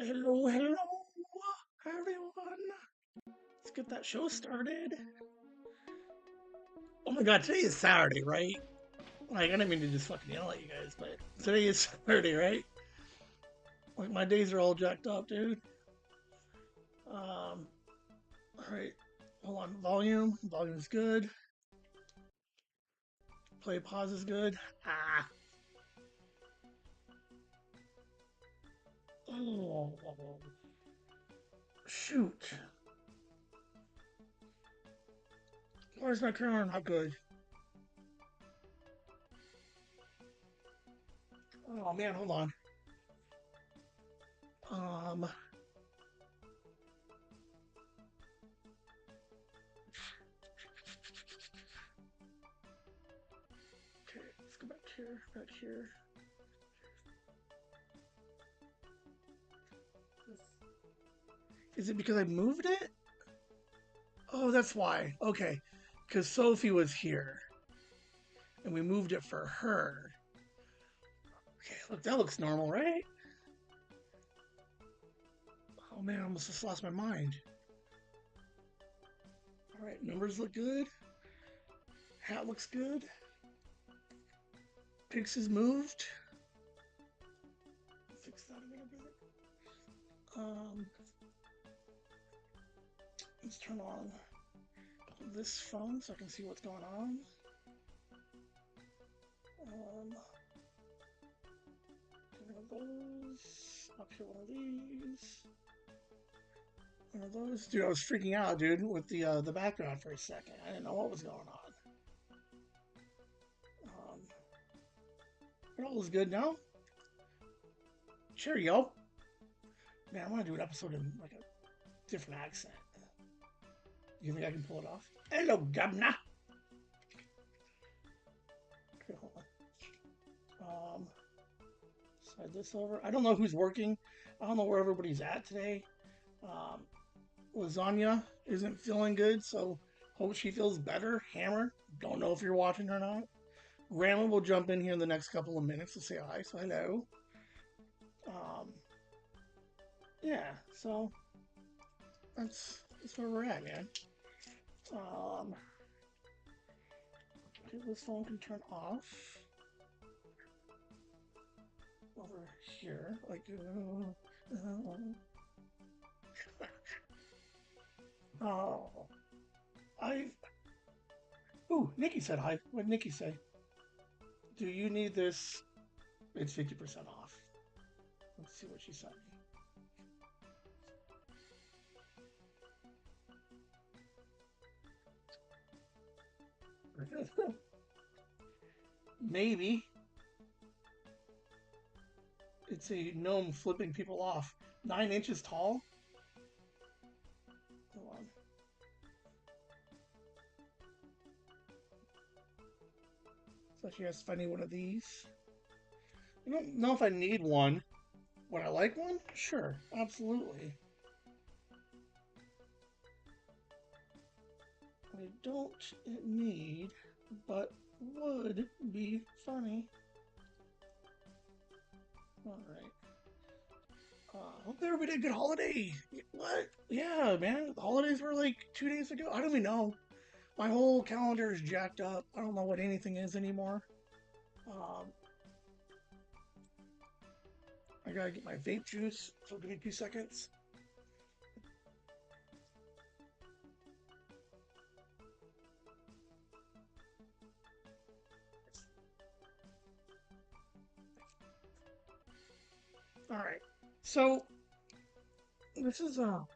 Hello, hello, everyone. Let's get that show started. Oh my god, today is Saturday, right? Like, I didn't mean to just fucking yell at you guys, but today is Saturday, right? Like, my days are all jacked up, dude. Alright. Hold on. Volume. Volume is good. Play pause is good. Ah. Oh. Shoot. Why is my camera not good? Oh man, hold on. Um. Okay, let's go back here. Back here. Is it because I moved it? Oh, that's why. Okay. Because Sophie was here and we moved it for her. Okay, look, that looks normal, right? Oh man, I almost just lost my mind. All right, numbers look good. Hat looks good. Pix is moved. Fix that a little bit. Let's turn on this phone so I can see what's going on. One of those. Up here, one of these. One of those. Dude, I was freaking out, dude, with the background for a second. I didn't know what was going on. It all was good now. Cheerio. Man, I want to do an episode in like a different accent. You think I can pull it off? Hello, Governor. Okay, hold on. Slide this over. I don't know who's working. I don't know where everybody's at today. Lasagna isn't feeling good, so hope she feels better. Hammer, don't know if you're watching or not. Grandma will jump in here in the next couple of minutes to say hi, so hello. Yeah, so that's where we're at, man. Okay, this phone can turn off over here, like. Oh, I. Ooh, Nikki said hi. What did Nikki say? Do you need this? It's 50% off. Let's see what she sent me. Maybe. It's a gnome flipping people off. 9 inches tall? Hold on. So she has to find me one of these. I don't know if I need one. Would I like one? Sure, absolutely. I don't need, but would be funny. Alright. Hope everybody had a good holiday. What? Yeah, man. The holidays were like 2 days ago. I don't even know. My whole calendar is jacked up. I don't know what anything is anymore. I gotta get my vape juice, so give me 2 seconds. Alright, so this is a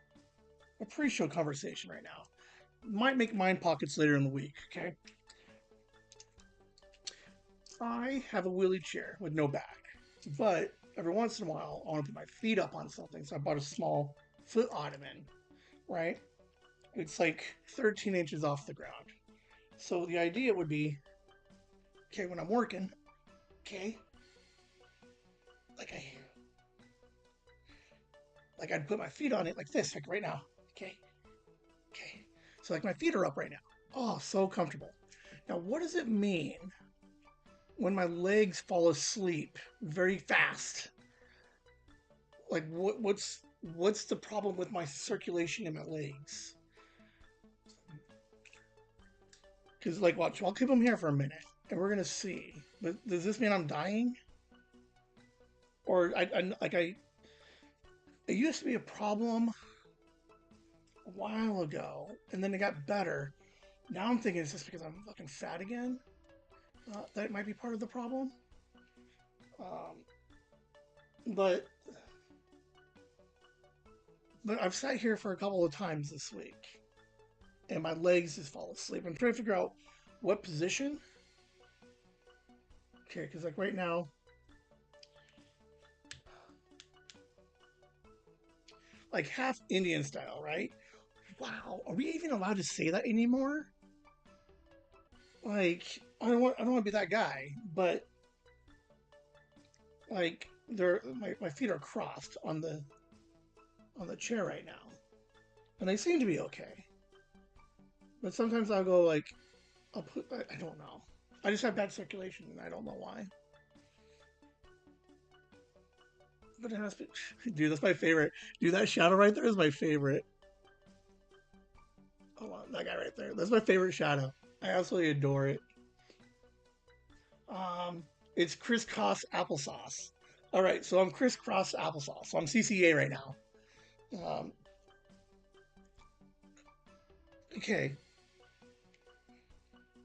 pre-show conversation right now. Might make mind pockets later in the week, okay? I have a wheelie chair with no back, but every once in a while I want to put my feet up on something, so I bought a small foot ottoman, right? It's like 13 inches off the ground. So the idea would be, okay, when I'm working, okay, like I'd put my feet on it like this, like right now, okay, okay. So like my feet are up right now. Oh, so comfortable. Now, what does it mean when my legs fall asleep very fast? like what's the problem with my circulation in my legs? Because like, watch, I'll keep them here for a minute, and we're gonna see. But does this mean I'm dying? Or it used to be a problem a while ago, and then it got better. Now I'm thinking it's just because I'm fucking fat again. That might be part of the problem. Um, but I've sat here for a couple of times this week, and my legs just fall asleep. I'm trying to figure out what position. Okay, because like right now, like half Indian style, right? Wow, are we even allowed to say that anymore? Like, I don't want to be that guy, but like, my feet are crossed on the chair right now, and they seem to be okay. But sometimes I'll go like, I don't know. I just have bad circulation, and I don't know why. But it has to, dude, that's my favorite. Dude, that shadow right there is my favorite. Hold on, that guy right there. That's my favorite shadow. I absolutely adore it. Um, it's crisscross applesauce. All right, so I'm crisscross applesauce. So I'm CCA right now. Um, okay,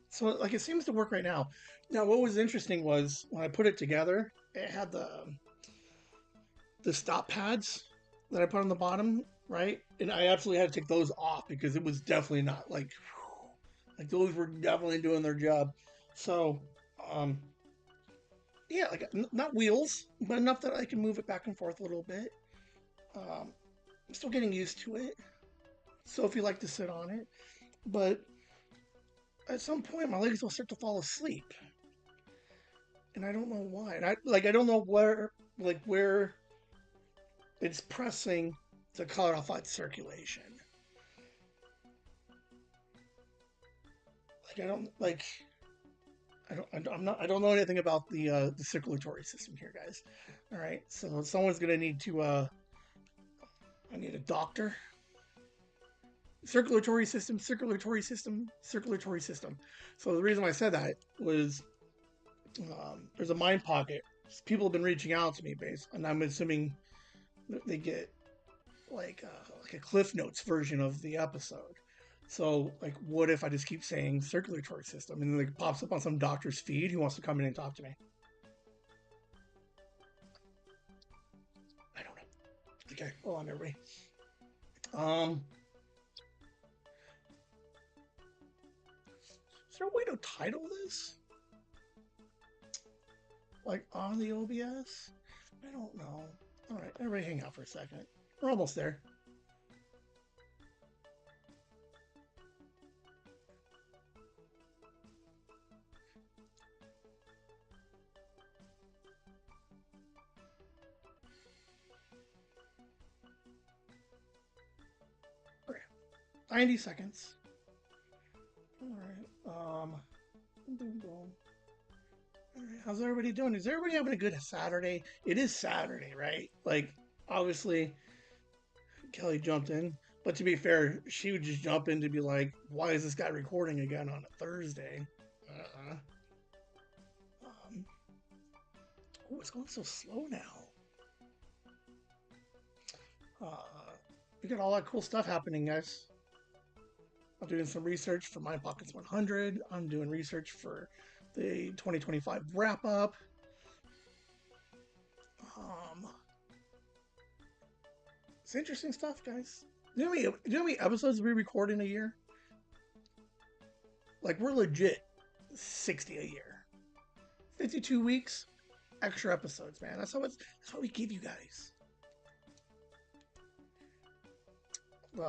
so like it seems to work right now. Now, what was interesting was when I put it together, it had the stop pads that I put on the bottom, right? And I absolutely had to take those off because it was definitely not like those were definitely doing their job. So, um, yeah, like not wheels, but enough that I can move it back and forth a little bit. Um, I'm still getting used to it. So if you like to sit on it, but at some point my legs will start to fall asleep, and I don't know why. And I don't know where it's pressing to cut off that circulation. Like I don't like I don't know anything about the circulatory system here, guys. All right, so someone's gonna need to I need a doctor. Circulatory system, circulatory system, circulatory system. So the reason I said that was there's a mind pocket. People have been reaching out to me, base, and I'm assuming that they get like a Cliff Notes version of the episode. So, like, what if I just keep saying circulatory system and then it pops up on some doctor's feed who wants to come in and talk to me? I don't know. Okay, hold on, everybody. Um, is there a way to title this? Like on the OBS? I don't know. All right, everybody hang out for a second. We're almost there. Okay, 90 seconds. All right. Boom, boom. All right, how's everybody doing? Is everybody having a good Saturday? It is Saturday, right? Like, obviously, Kelly jumped in. But to be fair, she would just jump in to be like, why is this guy recording again on a Thursday? Uh-uh. Um, oh, it's going so slow now. We got all that cool stuff happening, guys. I'm doing some research for My Pockets 100. I'm doing research for the 2025 wrap up. Um, it's interesting stuff, guys. Do you know how many episodes we record in a year? Like, we're legit 60 a year. 52 weeks, extra episodes, man. That's what we give you guys.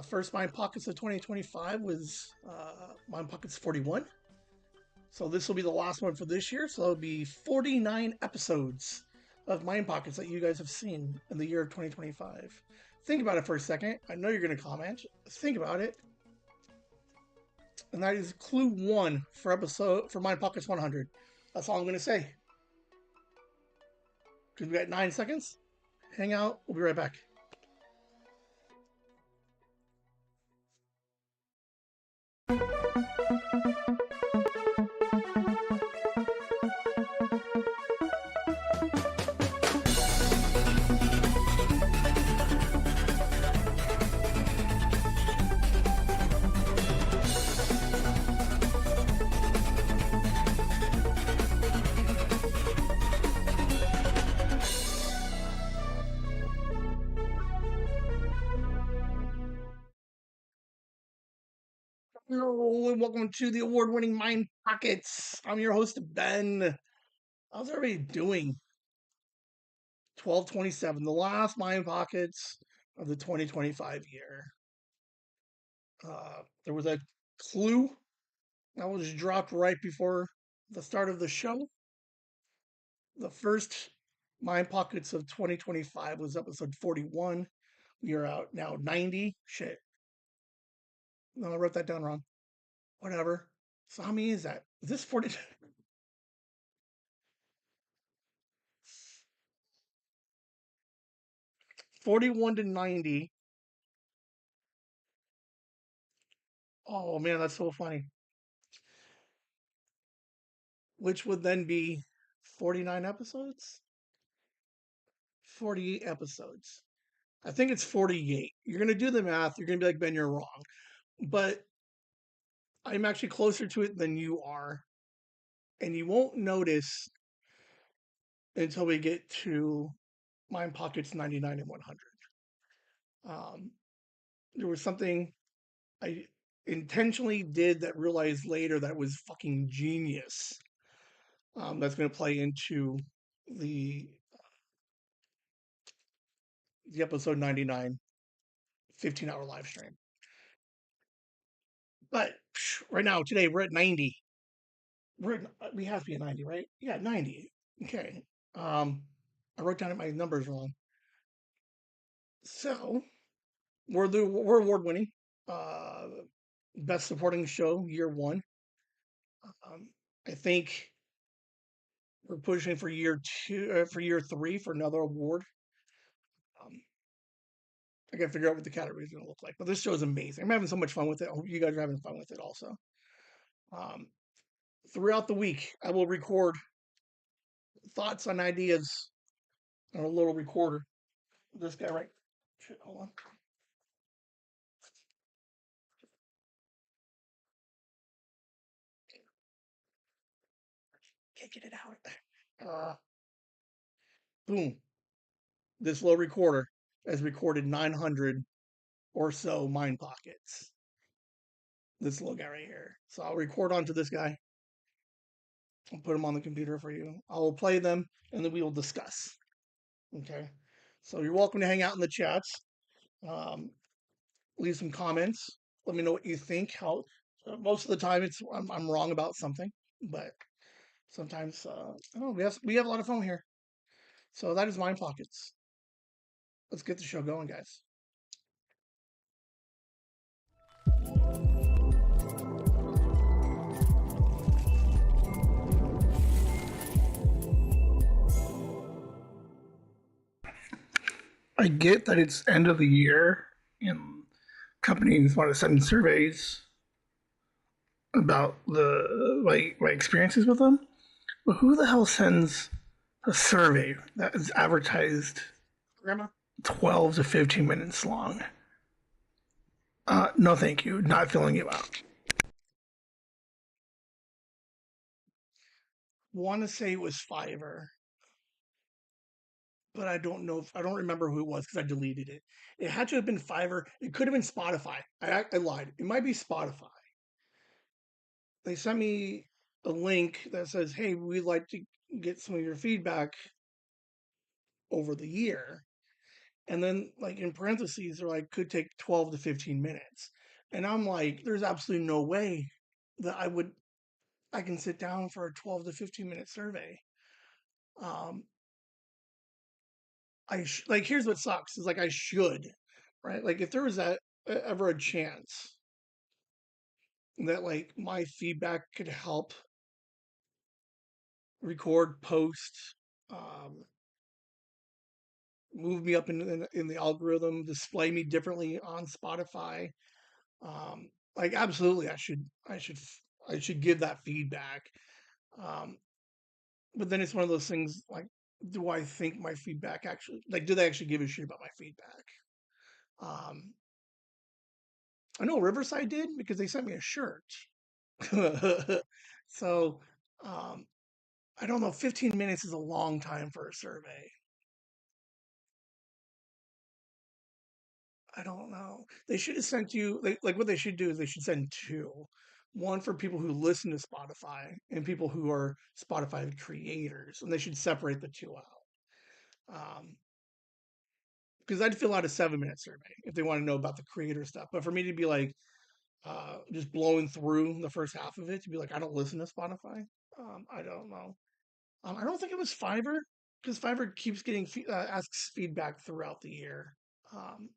First Mind Pockets of 2025 was Mind Pockets 41. So this will be the last one for this year. So it'll be 49 episodes of Mind Pockets that you guys have seen in the year of 2025. Think about it for a second. I know you're going to comment. Think about it. And that is clue one for Mind Pockets 100. That's all I'm going to say. Because we got 9 seconds. hang out. We'll be right back. Hello, and welcome to the award-winning Mind Pockets. I'm your host, Ben. How's everybody doing? 12/27, the last Mind Pockets of the 2025 year. There was a clue that was dropped right before the start of the show. The first Mind Pockets of 2025 was episode 41. We are out now 90. Shit. No, I wrote that down wrong. Whatever. So how many is that? Is this 40? 41 to 90. Oh man, that's so funny. Which would then be 49 episodes? 48 episodes. I think it's 48. You're going to do the math. You're going to be like, Ben, you're wrong. But I'm actually closer to it than you are. And you won't notice until we get to Mind Pockets 99 and 100. Um, there was something I intentionally did that realized later that was fucking genius. That's going to play into the the episode 99 15-hour live stream. But right now, today, we're at 90. We have to be at 90, right? Yeah, 90. Okay. I wrote down my numbers wrong. So we're award winning. Uh, best supporting show year one. Um, I think we're pushing for year two, for year three for another award. Um, I gotta figure out what the category is gonna look like. But this show is amazing. I'm having so much fun with it. I hope you guys are having fun with it also. Um, throughout the week, I will record thoughts and ideas on a little recorder. This guy right. Shit, hold on. Can't get it out. Boom. This little recorder has recorded 900 or so Mind Pockets. This little guy right here. So I'll record onto this guy. I'll put them on the computer for you. I will play them and then we will discuss. Okay. So you're welcome to hang out in the chats. Um, leave some comments. Let me know what you think. How most of the time I'm wrong about something, but sometimes we have a lot of fun here. So that is Mind Pockets. Let's get the show going, guys. I get that it's end of the year and companies want to send surveys about my experiences with them. But who the hell sends a survey that is advertised Grandma 12 to 15 minutes long? No, thank you. Not filling you out. Want to say it was Fiverr, but I don't remember who it was because I deleted it. It had to have been Fiverr. It could have been Spotify. I lied. It might be Spotify. They sent me a link that says, "Hey, we'd like to get some of your feedback over the year." And then, like in parentheses, they're like, "could take 12 to 15 minutes." And I'm like, "There's absolutely no way that I can sit down for a 12 to 15-minute survey." Um, like here's what sucks is like I should, right? Like if there was ever a chance that like my feedback could help record, post, um, move me up in the algorithm, display me differently on Spotify. Like absolutely, I should give that feedback. Um, but then it's one of those things like, do I think my feedback actually like do they actually give a shit about my feedback? Um, I know Riverside did because they sent me a shirt. So um, I don't know. 15 minutes is a long time for a survey. I don't know. They should have sent you like what they should do is they should send two. One for people who listen to Spotify and people who are Spotify creators, and they should separate the two out. Because I'd fill out a 7 minute survey if they want to know about the creator stuff. But for me to be like just blowing through the first half of it to be like, I don't listen to Spotify. I don't know. I don't think it was Fiverr because Fiverr keeps getting asks feedback throughout the year. Um,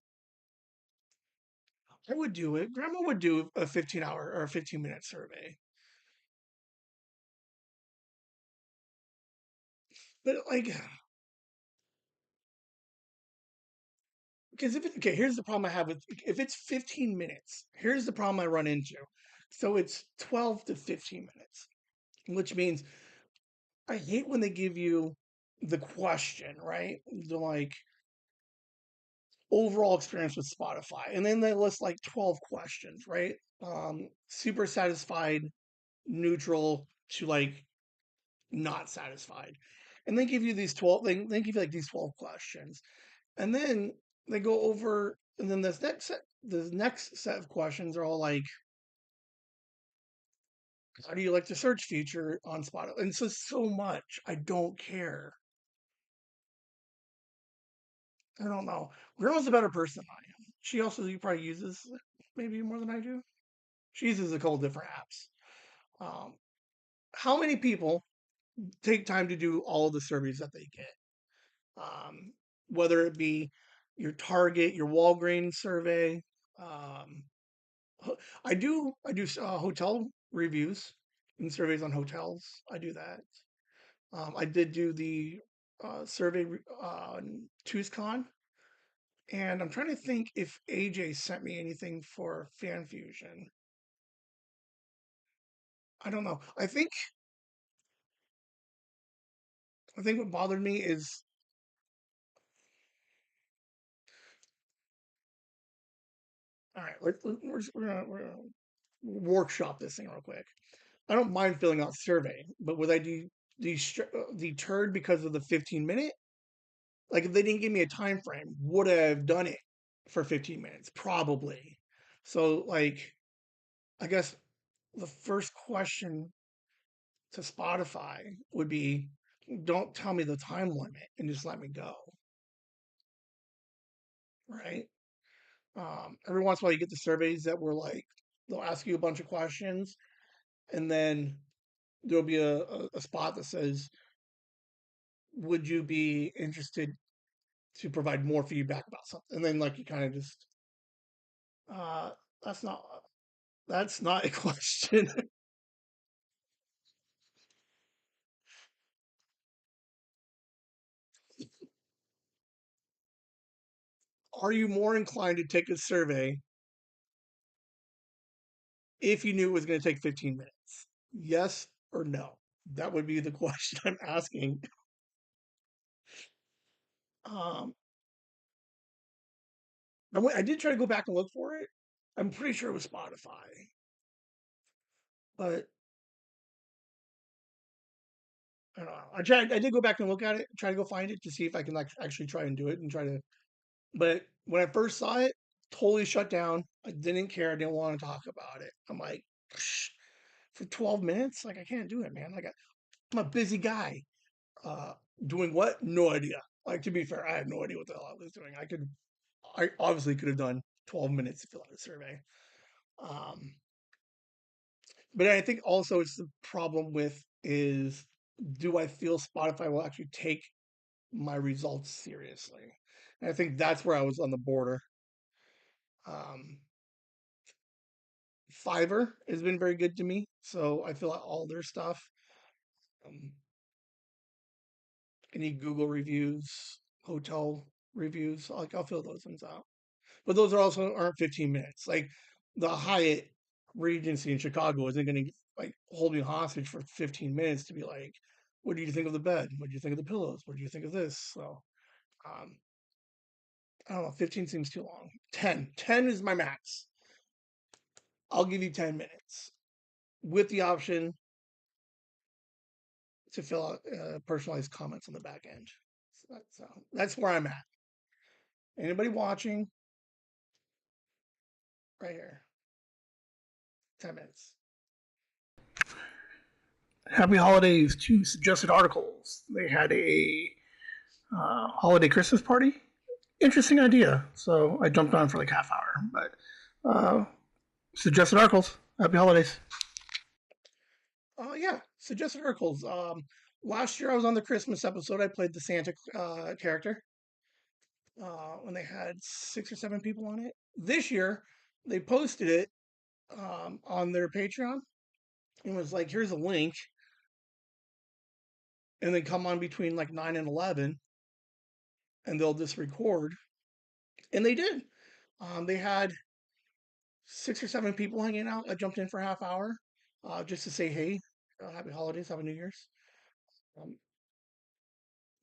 I would do it. Grandma would do a 15-hour or a 15-minute survey. But like, because if it, okay, here's the problem I have with if it's 15 minutes. Here's the problem I run into. So it's 12 to 15 minutes, which means I hate when they give you the question, right? The like overall experience with Spotify, and then they list like 12 questions, right? Super satisfied, neutral to like not satisfied, and they give you these 12. They give you like these 12 questions, and then they go over, and then the next set of questions are all like, how do you like the search feature on Spotify? And so much. I don't care. I don't know. Grandma's a better person than I am. She also you probably uses it maybe more than I do. She uses a couple different apps. Um, how many people take time to do all of the surveys that they get? Um, whether it be your Target, your Walgreens survey. Um, I do hotel reviews and surveys on hotels. I do that. I did do the survey on TuesCon, and I'm trying to think if AJ sent me anything for Fan Fusion. I don't know. I think what bothered me is all right. We're gonna workshop this thing real quick. I don't mind filling out survey, but would I do deterred because of the 15 minute? Like if they didn't give me a time frame, would I have done it for 15 minutes? Probably. So like I guess the first question to Spotify would be don't tell me the time limit and just let me go. Right. Every once in a while you get the surveys that were like they'll ask you a bunch of questions and then there'll be a spot that says, would you be interested to provide more feedback about something? And then like you kind of just uh that's not that's not a question. Are you more inclined to take a survey if you knew it was going to take 15 minutes? Yes or no? That would be the question I'm asking. Um, I did try to go back and look for it. I'm pretty sure it was Spotify, but I don't know. I did go back and look at it, try to go find it to see if I can like actually try and do it and try to. But when I first saw it, totally shut down. I didn't care. I didn't want to talk about it. I'm like, for 12 minutes, like I can't do it, man. Like I'm a busy guy. Uh, doing what? No idea. Like to be fair, I had no idea what the hell I was doing. I obviously could have done 12 minutes to fill out a survey. Um, but I think also it's the problem with is do I feel Spotify will actually take my results seriously? And I think that's where I was on the border. Um, Fiverr has been very good to me, so I fill out all their stuff. Um, any Google reviews, hotel. reviews. Like I'll fill those ones out. But those are also aren't 15 minutes. Like the Hyatt Regency in Chicago isn't going to like hold you hostage for 15 minutes to be like, what do you think of the bed? What do you think of the pillows? What do you think of this? So um, I don't know. 15 seems too long. 10 is my max. I'll give you 10 minutes with the option to fill out personalized comments on the back end. So that's where I'm at. Anybody watching? Right here. 10 minutes. Happy holidays to Suggested Articles. They had a holiday Christmas party. Interesting idea. So I jumped on for like half hour. But Suggested Articles. Happy holidays. Yeah, Suggested Articles. Last year I was on the Christmas episode. I played the Santa character. When they had 6 or 7 people on it. This year they posted it on their Patreon. It was like, here's a link, and then come on between like 9 and 11, and they'll just record. And they did. They had 6 or 7 people hanging out. I jumped in for a half hour just to say, hey, happy holidays, happy New Year's. Um,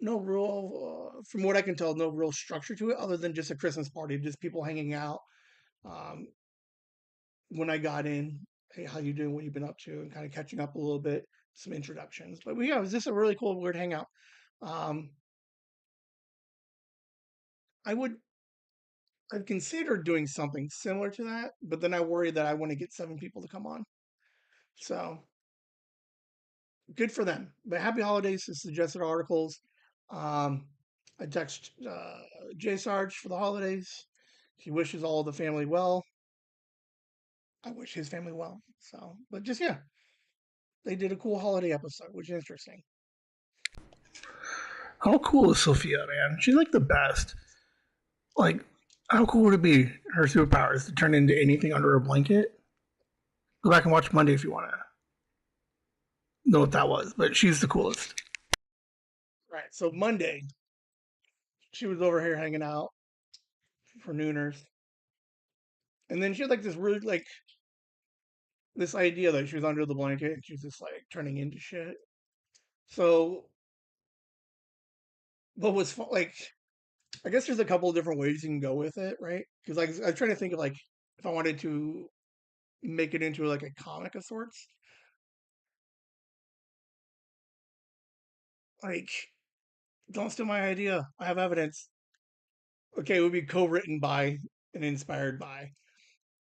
no real, from what I can tell, no real structure to it other than just a Christmas party, just people hanging out. Um, when I got in, hey, how you doing? What you been up to? And kind of catching up a little bit, some introductions. But yeah, it was just a really cool, weird hangout. Um, I would, I've considered doing something similar to that, but then I worry that I want to get 7 people to come on. So good for them. But happy holidays to Suggested Articles. Um, I text J Sarge for the holidays. He wishes all the family well. I wish his family well. So, but just yeah, they did a cool holiday episode, which is interesting. How cool is Sophia, man? She's like the best. Like, how cool would it be her superpowers to turn into anything under a blanket? Go back and watch Monday if you want to know what that was, but she's the coolest. Right. So Monday, she was over here hanging out for Nooners, and then she had like this really like this idea that she was under the blanket and she's just like turning into shit. So, what was like, I guess there's a couple of different ways you can go with it, right? Because like I'm trying to think of like if I wanted to make it into like a comic of sorts, like don't steal my idea. I have evidence. Okay, it would be co-written by and inspired by,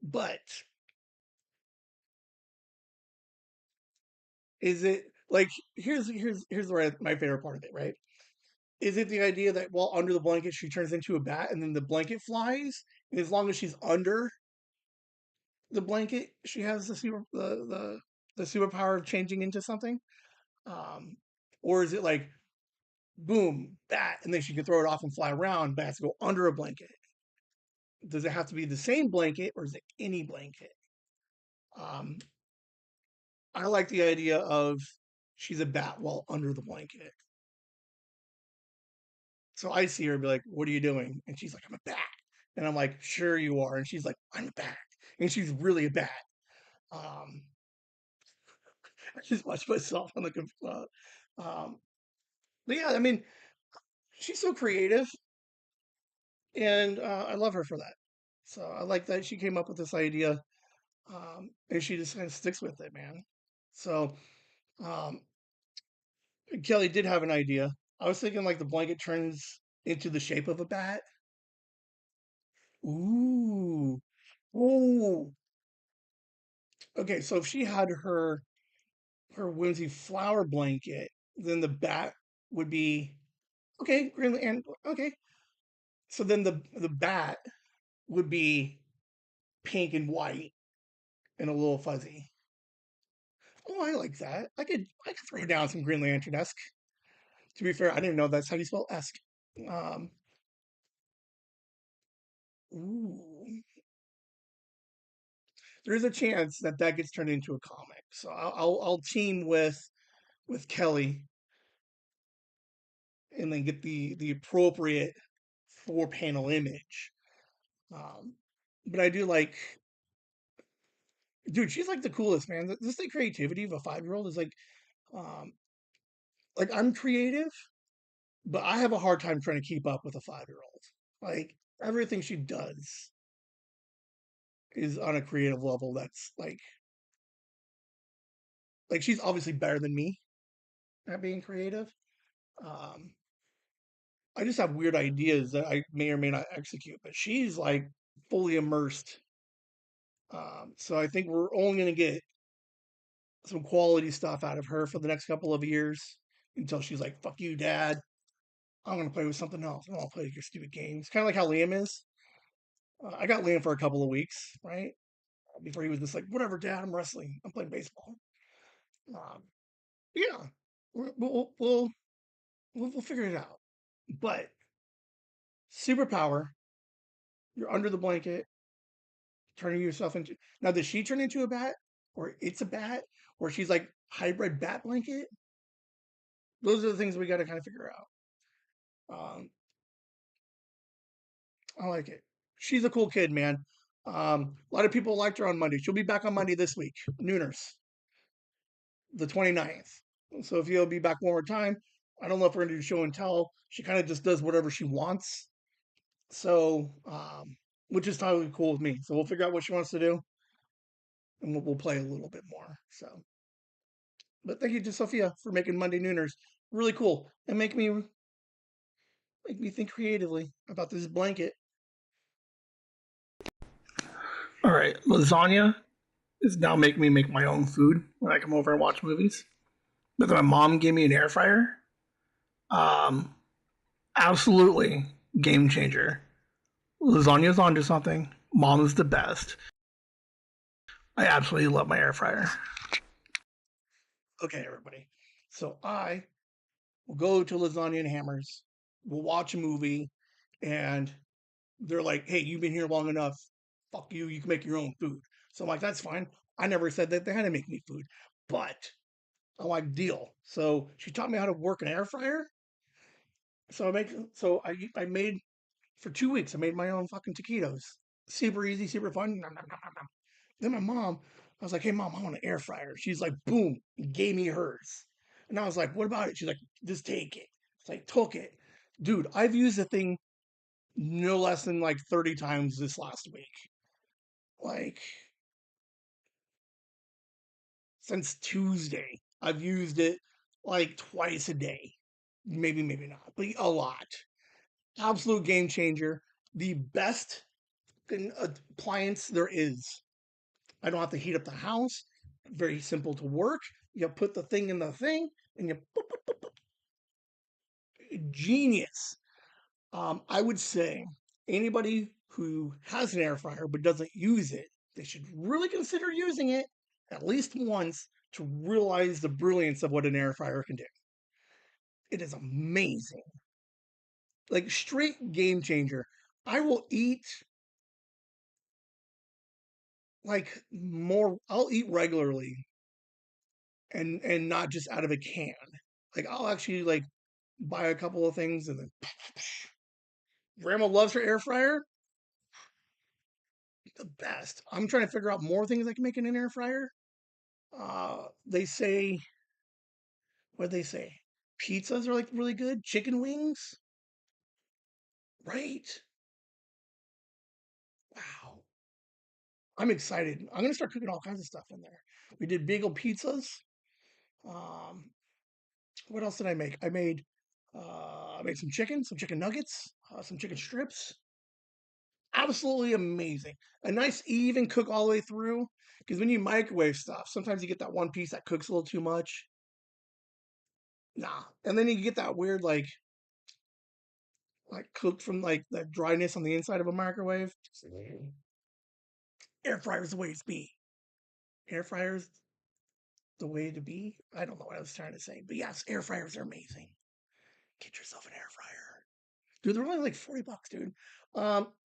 but is it like here's my favorite part of it, right? Is it the idea that while under the blanket she turns into a bat and then the blanket flies, and as long as she's under the blanket, she has the superpower of changing into something? Um, or is it like boom, bat, and then she can throw it off and fly around, but it has to go under a blanket? Does it have to be the same blanket or is it any blanket? Um, I like the idea of she's a bat while under the blanket. So I see her and be like, "What are you doing?" And she's like, "I'm a bat." And I'm like, "Sure you are." And she's like, "I'm a bat." And she's really a bat. Um, I just watched myself on the computer. But yeah, I mean, she's so creative, and I love her for that. So I like that she came up with this idea, and she just kind of sticks with it, man. So um, Kelly did have an idea. I was thinking like the blanket turns into the shape of a bat. Ooh, ooh. Okay, so if she had her Whimsy flower blanket, then the bat would be okay. Green and okay. So then the bat would be pink and white and a little fuzzy. Oh, I like that. I could throw down some Green Lantern esque. To be fair, I didn't know that's how you spell esque. Um, ooh, there's a chance that that gets turned into a comic. So I'll team with Kelly and then get the appropriate 4-panel image. But I do like, dude, she's like the coolest, man. Just the creativity of a 5-year-old is um, like I'm creative, but I have a hard time trying to keep up with a 5-year-old. Like everything she does is on a creative level that's like she's obviously better than me at being creative. Um, I just have weird ideas that I may or may not execute, but she's like fully immersed. So I think we're only going to get some quality stuff out of her for the next couple of years until she's like, "Fuck you, Dad. I'm going to play with something else. I don't want to play with your stupid games." Kind of like how Liam is. I got Liam for a couple of weeks, right? Before he was just like, "Whatever, Dad. I'm wrestling. I'm playing baseball." Um, yeah, we'll figure it out. But superpower, you're under the blanket, turning yourself into. Now, does she turn into a bat, or it's a bat, or she's like hybrid bat blanket? Those are the things we got to kind of figure out. Um, I like it. She's a cool kid, man. A lot of people liked her on Monday. She'll be back on Monday this week, Nooners, the 29th. So if you'll be back one more time, I don't know if we're going to do show and tell. She kind of just does whatever she wants. So, which is totally cool with me. So we'll figure out what she wants to do, and we'll play a little bit more. So, but thank you to Sophia for making Monday Nooners really cool and make me think creatively about this blanket. All right, lasagna is now making me make my own food when I come over and watch movies. But then my mom gave me an air fryer. Um, Absolutely game changer. Lasagna's onto something. Mom is the best. I absolutely love my air fryer. Okay, everybody. So I will go to Lasagna and Hammers. We'll watch a movie, and they're like, "Hey, you've been here long enough. Fuck you. You can make your own food." So I'm like, "That's fine." I never said that they had to make me food, but I'm like, "Deal." So she taught me how to work an air fryer. So I made for 2 weeks. I made my own fucking taquitos. Super easy, super fun. Nom, nom, nom, nom, nom. Then my mom, I was like, "Hey mom, I want an air fryer." She's like, "Boom," gave me hers. And I was like, "What about it?" She's like, "Just take it." It's like, took it. Dude, I've used the thing no less than like 30 times this last week. Like since Tuesday. I've used it like twice a day. Maybe not, but a lot. Absolute game changer. The best appliance there is. I don't have to heat up the house. Very simple to work. You put the thing in the thing and you boop, boop, boop, boop. Genius. I would say anybody who has an air fryer but doesn't use it, they should really consider using it at least once to realize the brilliance of what an air fryer can do. It is amazing. Like straight game changer. I will eat like more I'll eat regularly and not just out of a can. Like I'll actually like buy a couple of things and then grandma loves her air fryer. The best. I'm trying to figure out more things I can make in an air fryer. They say what they say? Pizzas are like really good. Chicken wings, right? Wow. I'm excited. I'm gonna start cooking all kinds of stuff in there. We did bagel pizzas. Um, what else did I make? I made some chicken nuggets, some chicken strips. Absolutely amazing. A nice even cook all the way through. Because when you microwave stuff, sometimes you get that one piece that cooks a little too much. Nah. And then you get that weird like cooked from like that dryness on the inside of a microwave. Air fryer's the way to be. Air fryer's the way to be. I don't know what I was trying to say. But yes, air fryers are amazing. Get yourself an air fryer. Dude, they're only like $40, dude.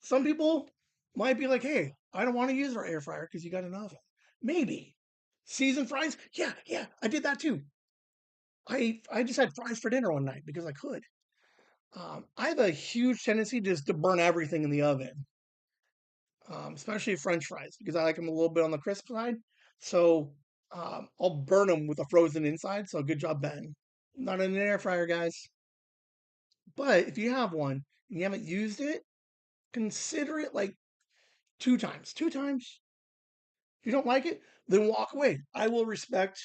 Some people might be like, "Hey, I don't want to use our air fryer because you got an oven." Maybe. Seasoned fries? Yeah, I did that too. I just had fries for dinner one night because I could. I have a huge tendency just to burn everything in the oven, especially French fries, because I like them a little bit on the crisp side. So I'll burn them with a frozen inside. So good job, Ben. Not in an air fryer, guys. But if you have one and you haven't used it, consider it like two times. Two times. If you don't like it, then walk away. I will respect,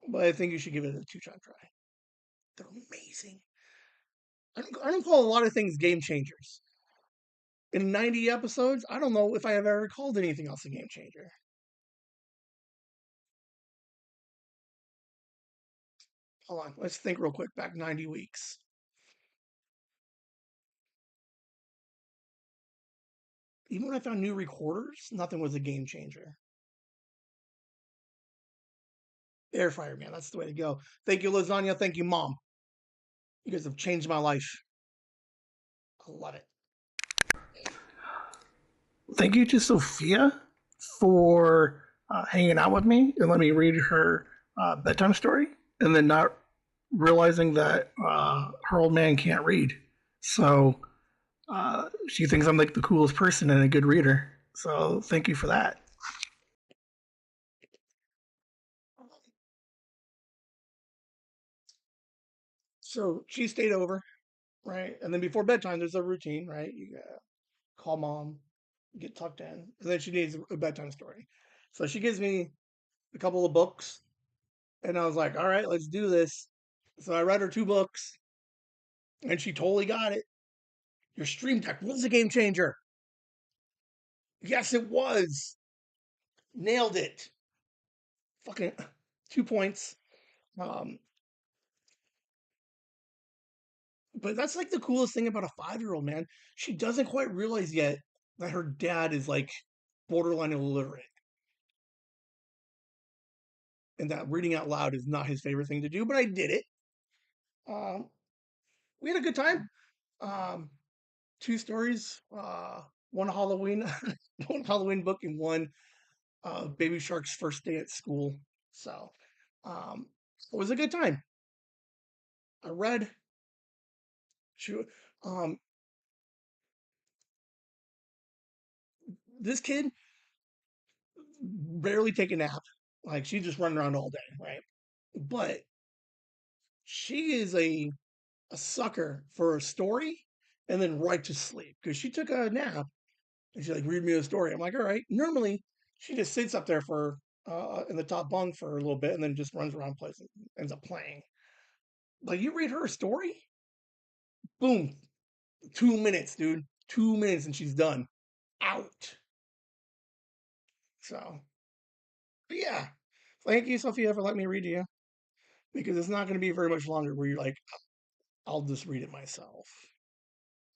but I think you should give it a two-time try. They're amazing. I don't call a lot of things game changers. In 90 episodes, I don't know if I have ever called anything else a game changer. Hold on, let's think real quick. Back 90 weeks. Even when I found new recorders, nothing was a game changer. Air fryer, man, that's the way to go. Thank you, lasagna. Thank you, mom. You guys have changed my life. I love it. Thank you to Sophia for hanging out with me and let me read her bedtime story, and then not realizing that her old man can't read. So she thinks I'm like the coolest person and a good reader. So thank you for that. So she stayed over, right? And then before bedtime, there's a routine, right? You call mom, get tucked in, and then she needs a bedtime story. So she gives me a couple of books, and I was like, all right, let's do this. So I read her two books, and she totally got it. Your stream deck was a game changer. Yes, it was. Nailed it. Fucking 2 points. Um, but that's like the coolest thing about a 5-year-old, man. She doesn't quite realize yet that her dad is like borderline illiterate and that reading out loud is not his favorite thing to do, but I did it. Um, we had a good time. Um, two stories, one Halloween, one Halloween book, and one Baby Shark's first day at school. So um, it was a good time. I read. She, um, this kid barely take a nap. Like she's just running around all day, right? But she is a sucker for a story and then right to sleep because she took a nap and she's like, read me a story. I'm like, all right. Normally, she just sits up there for in the top bunk for a little bit and then just runs around places, ends up playing. Like you read her a story, boom, 2 minutes, dude, 2 minutes, and she's done, out. So, but yeah, thank you, Sophia, for letting me read to you because it's not going to be very much longer where you're like, I'll just read it myself.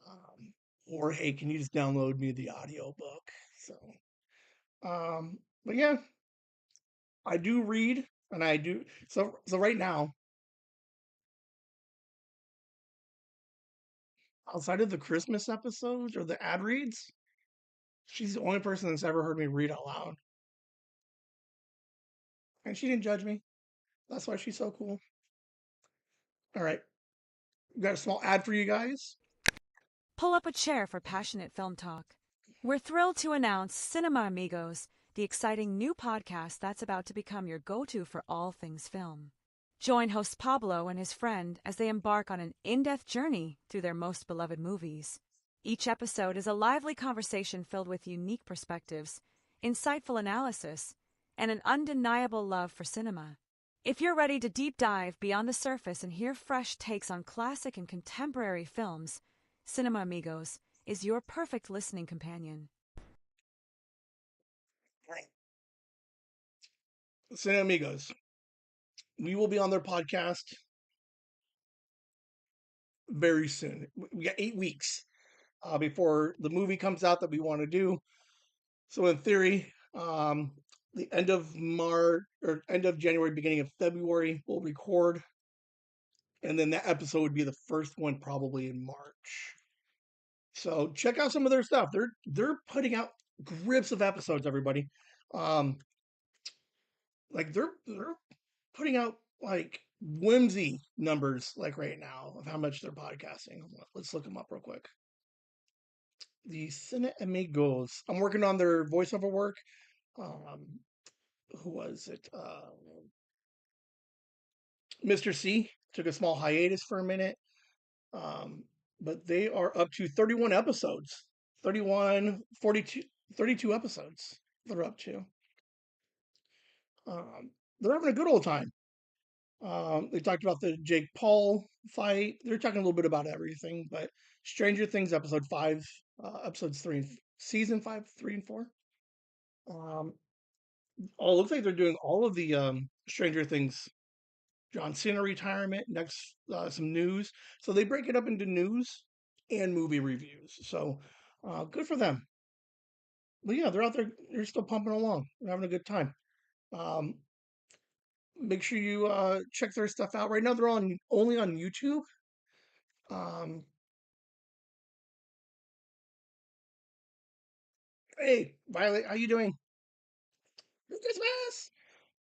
Um, or hey, can you just download me the audio book? So, but yeah, I do read, and I do. So right now, outside of the Christmas episodes or the ad reads, she's the only person that's ever heard me read out loud, and she didn't judge me. That's why she's so cool. All right, we got a small ad for you guys. Pull up a chair for passionate film talk. We're thrilled to announce Cinema Amigos, the exciting new podcast that's about to become your go-to for all things film. Join host Pablo and his friend as they embark on an in-depth journey through their most beloved movies. Each episode is a lively conversation filled with unique perspectives, insightful analysis, and an undeniable love for cinema. If you're ready to deep dive beyond the surface and hear fresh takes on classic and contemporary films, Cinema Amigos is your perfect listening companion. Right. CineAmigos. We will be on their podcast very soon. We got 8 weeks before the movie comes out that we want to do. So in theory, the end of March or end of January, beginning of February, we'll record, and then that episode would be the first one probably in March. So check out some of their stuff. They're putting out grips of episodes, everybody. Um, like they're putting out like Whimsy numbers like right now of how much they're podcasting. Let's look them up real quick. The CineAmigos. I'm working on their voiceover work. Um, who was it? Mr. C took a small hiatus for a minute, um, but they are up to 31 episodes. 31, 42, 32 episodes they're up to. Um, they're having a good old time. They talked about the Jake Paul fight. They're talking a little bit about everything, but Stranger Things episode 5, episodes 3 and season 5, 3 and 4. Um, oh, it looks like they're doing all of the Stranger Things. John Cena retirement, next some news. So they break it up into news and movie reviews. So good for them. But yeah, they're out there. They're still pumping along. They're having a good time. Um, make sure you check their stuff out. Right now, they're on only on YouTube. Um, hey, Violet, how you doing? Christmas.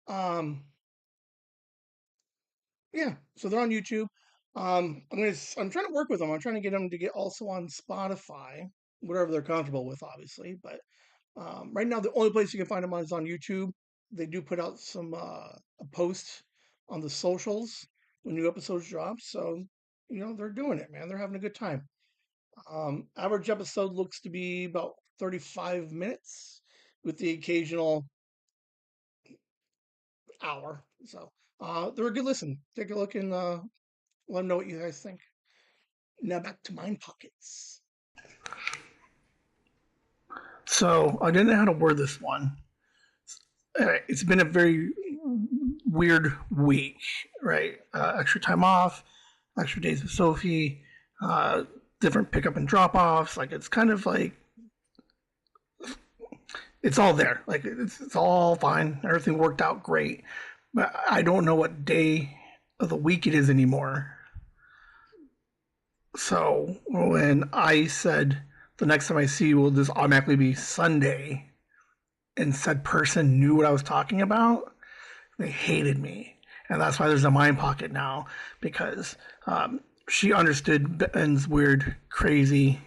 Um, yeah, so they're on YouTube. I'm trying to work with them. I'm trying to get them to get also on Spotify, whatever they're comfortable with, obviously. But right now, the only place you can find them on is on YouTube. They do put out some a post on the socials when new episodes drop. So they're doing it, man. They're having a good time. Average episode looks to be about 35 minutes, with the occasional hour. So they're a good listen. Take a look and let them know what you guys think. Now back to Mind Pockets. So I didn't know how to word this one. It's been a very weird week, right? Extra time off, extra days with Sophie, uh, different pickup and drop offs. Like it's kind of like it's all there. Like it's all fine. Everything worked out great, but I don't know what day of the week it is anymore. So when I said the next time I see you will just automatically be Sunday, and said person knew what I was talking about, they hated me. And that's why there's a mind pocket now, because she understood Ben's weird, crazy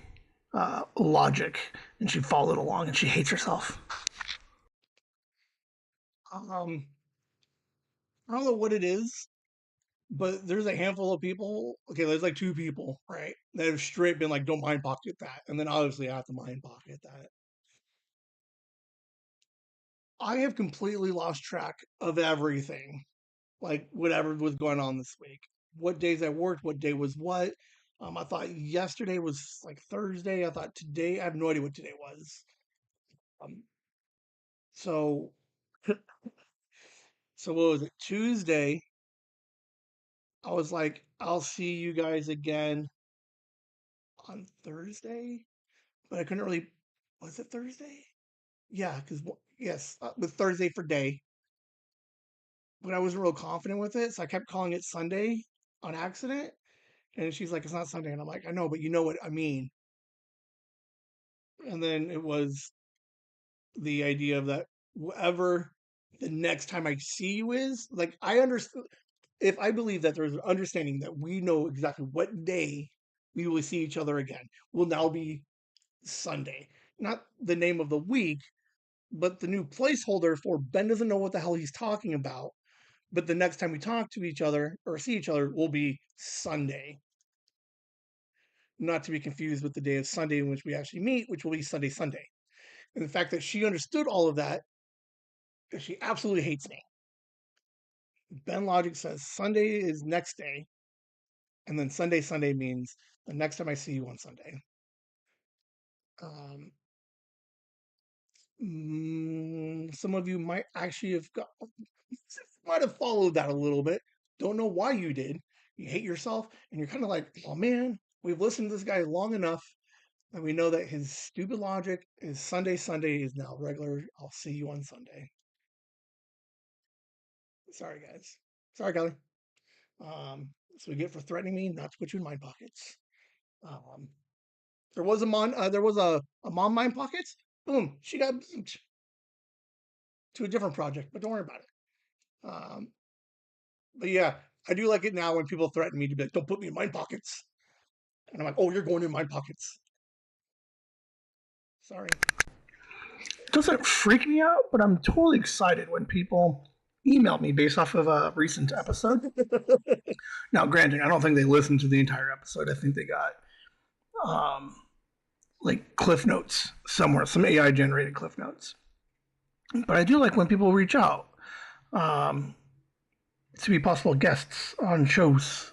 logic, and she followed along, and she hates herself. Um, I don't know what it is, but there's a handful of people. Okay, there's like two people, right? That have straight been like, "Don't mind pocket that," and then obviously I have to mind pocket that. I have completely lost track of everything, like whatever was going on this week. What days I worked, what day was what. I thought yesterday was like Thursday. I thought today, I have no idea what today was. Um, so, so what was it? Tuesday, I was like, I'll see you guys again on Thursday, but I couldn't really. Was it Thursday? Yeah, because yes, with Thursday for day, but I wasn't real confident with it, so I kept calling it Sunday on accident. And she's like, "It's not Sunday," and I'm like, "I know, but you know what I mean." And then it was the idea of that whatever the next time I see you is, like, I understand. If I believe that there's an understanding that we know exactly what day we will see each other again, will now be Sunday. Not the name of the week, but the new placeholder for Ben doesn't know what the hell he's talking about. But the next time we talk to each other or see each other will be Sunday. Not to be confused with the day of Sunday in which we actually meet, which will be Sunday, Sunday. And the fact that she understood all of that, she absolutely hates me. Ben Logic says Sunday is next day, and then Sunday, Sunday means the next time I see you on Sunday. Um, some of you might actually might have followed that a little bit. Don't know why you did. You hate yourself, and you're kind of like, oh man, we've listened to this guy long enough, and we know that his stupid logic is Sunday, Sunday is now regular. I'll see you on Sunday. Sorry, guys. Sorry, Kelly. So we get for threatening me not to put you in my pockets. Um, there was a mom mind pockets. Boom, she got to a different project, but don't worry about it. But yeah, I do like it now when people threaten me to be like, "Don't put me in mine pockets," and I'm like, "Oh, you're going in mine pockets." Sorry. Doesn't freak me out, but I'm totally excited when people email me based off of a recent episode. Now, granted, I don't think they listened to the entire episode. I think they got um, like cliff notes somewhere, some AI generated cliff notes. But I do like when people reach out um, to be possible guests on shows.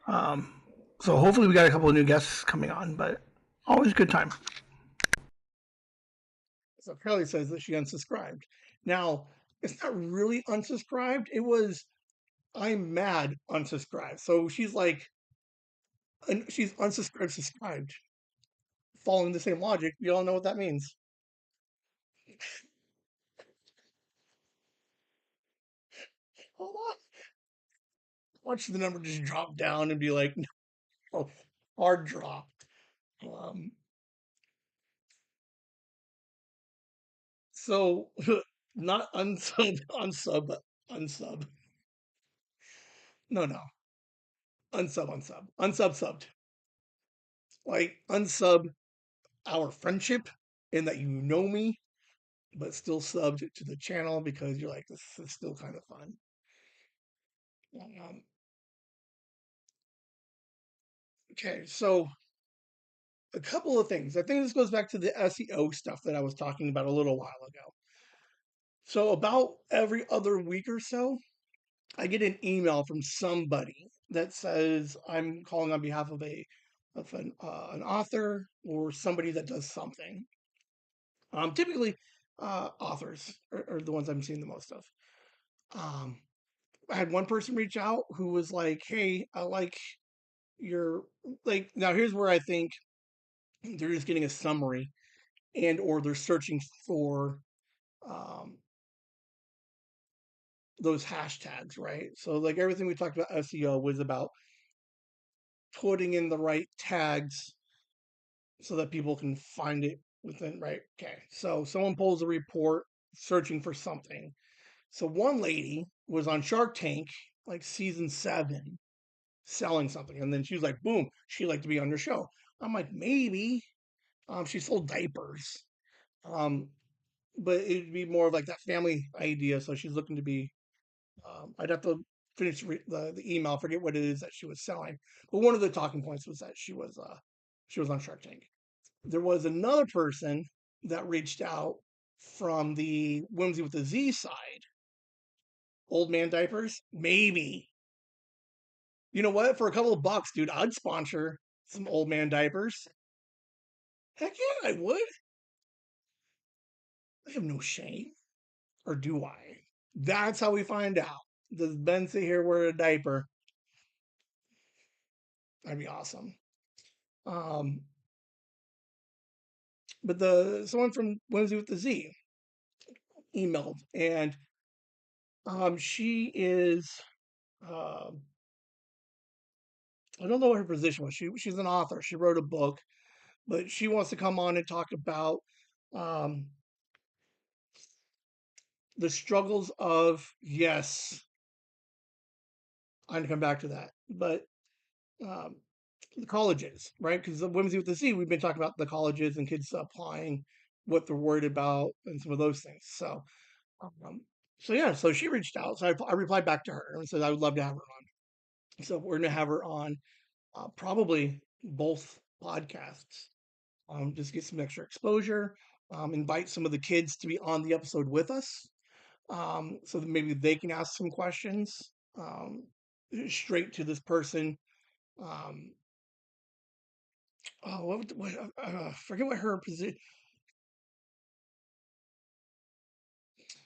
Um, so hopefully we got a couple of new guests coming on, but always a good time. So Carly says that she unsubscribed. Now, it's not really unsubscribed. It was I'm mad unsubscribed. So she's like, she's unsubscribed, subscribed, following the same logic. You all know what that means. Hold on. Watch the number just drop down and be like, no, hard drop. Um, so not unsub, unsub, unsub. No, no, unsub, subbed. Like unsub our friendship in that you know me, but still subbed to the channel because you're like, this is still kind of fun. Um, okay, so a couple of things. I think this goes back to the SEO stuff that I was talking about a little while ago. So about every other week or so, I get an email from somebody that says I'm calling on behalf of an author or somebody that does something. Typically, authors are the ones I'm seeing the most of. Um, I had one person reach out who was like, "Hey, I like your like." Now here's where I think they're just getting a summary and or they're searching for um, those hashtags, right? So like everything we talked about SEO was about putting in the right tags so that people can find it within right. Okay, so someone pulls a report searching for something. So one lady was on Shark Tank, like season 7, selling something, and then she was like, "Boom, she'd like to be on your show." I'm like, maybe. She sold diapers, um, but it'd be more of like that family idea. So she's looking to be. I'd have to finish the email. Forget what it is that she was selling, but one of the talking points was that she was on Shark Tank. There was another person that reached out from the Whimsy with the Z side. Old man diapers, maybe. You know what? For a couple of bucks, dude, I'd sponsor some old man diapers. Heck yeah, I would. I have no shame. Or do I? That's how we find out. Does Ben sit here wear a diaper? That'd be awesome. Um, but the someone from Whimsy with the Z emailed, and she is uh, I don't know what her position was. She's an author. She wrote a book, but she wants to come on and talk about um, the struggles of yes. I'm gonna come back to that, but um, the colleges, right? Because the Whimsy with the Z, we've been talking about the colleges and kids applying, what they're worried about, and some of those things. Um, so yeah, so she reached out. So I replied back to her and said I would love to have her on. So we're gonna have her on probably both podcasts. Just get some extra exposure. Invite some of the kids to be on the episode with us, so that maybe they can ask some questions straight to this person. Um, oh, what forget what her position.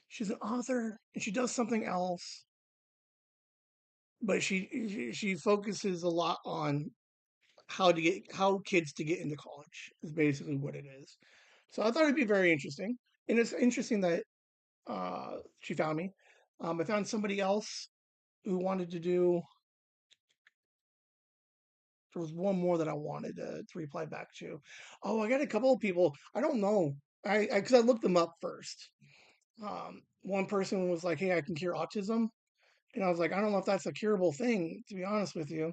She's an author and she does something else, but she focuses a lot on how kids to get into college is basically what it is. So I thought it'd be very interesting, and it's interesting that she found me. I found somebody else who wanted to do. There was one more that I wanted to reply back to. Oh, I got a couple of people. I don't know. I because I looked them up first. One person was like, "Hey, I can cure autism. And I was like, I don't know if that's a curable thing, to be honest with you.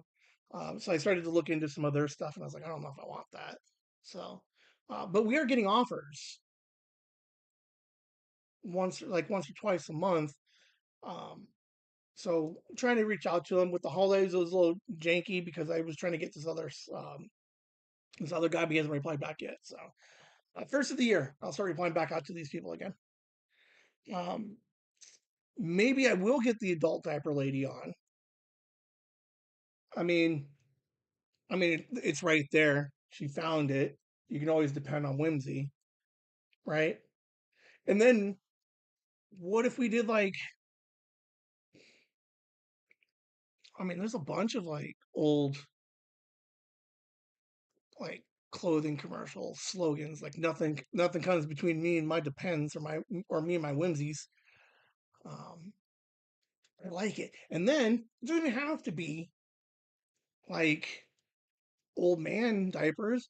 So I started to look into some of their stuff, and I was like, I don't know if I want that. So, but we are getting offers once or twice a month. Um, so trying to reach out to them with the holidays. It was a little janky because I was trying to get this other guy, but he hasn't replied back yet. So first of the year, I'll start replying back out to these people again. Um, Maybe I will get the adult diaper lady on. I mean, it's right there. She found it. You can always depend on Whimsy, right? And then what if we did like, there's a bunch of like old like clothing commercial slogans, like nothing comes between me and my depends or me and my whimsies. Um, I like it. And then it doesn't even have to be like old man diapers.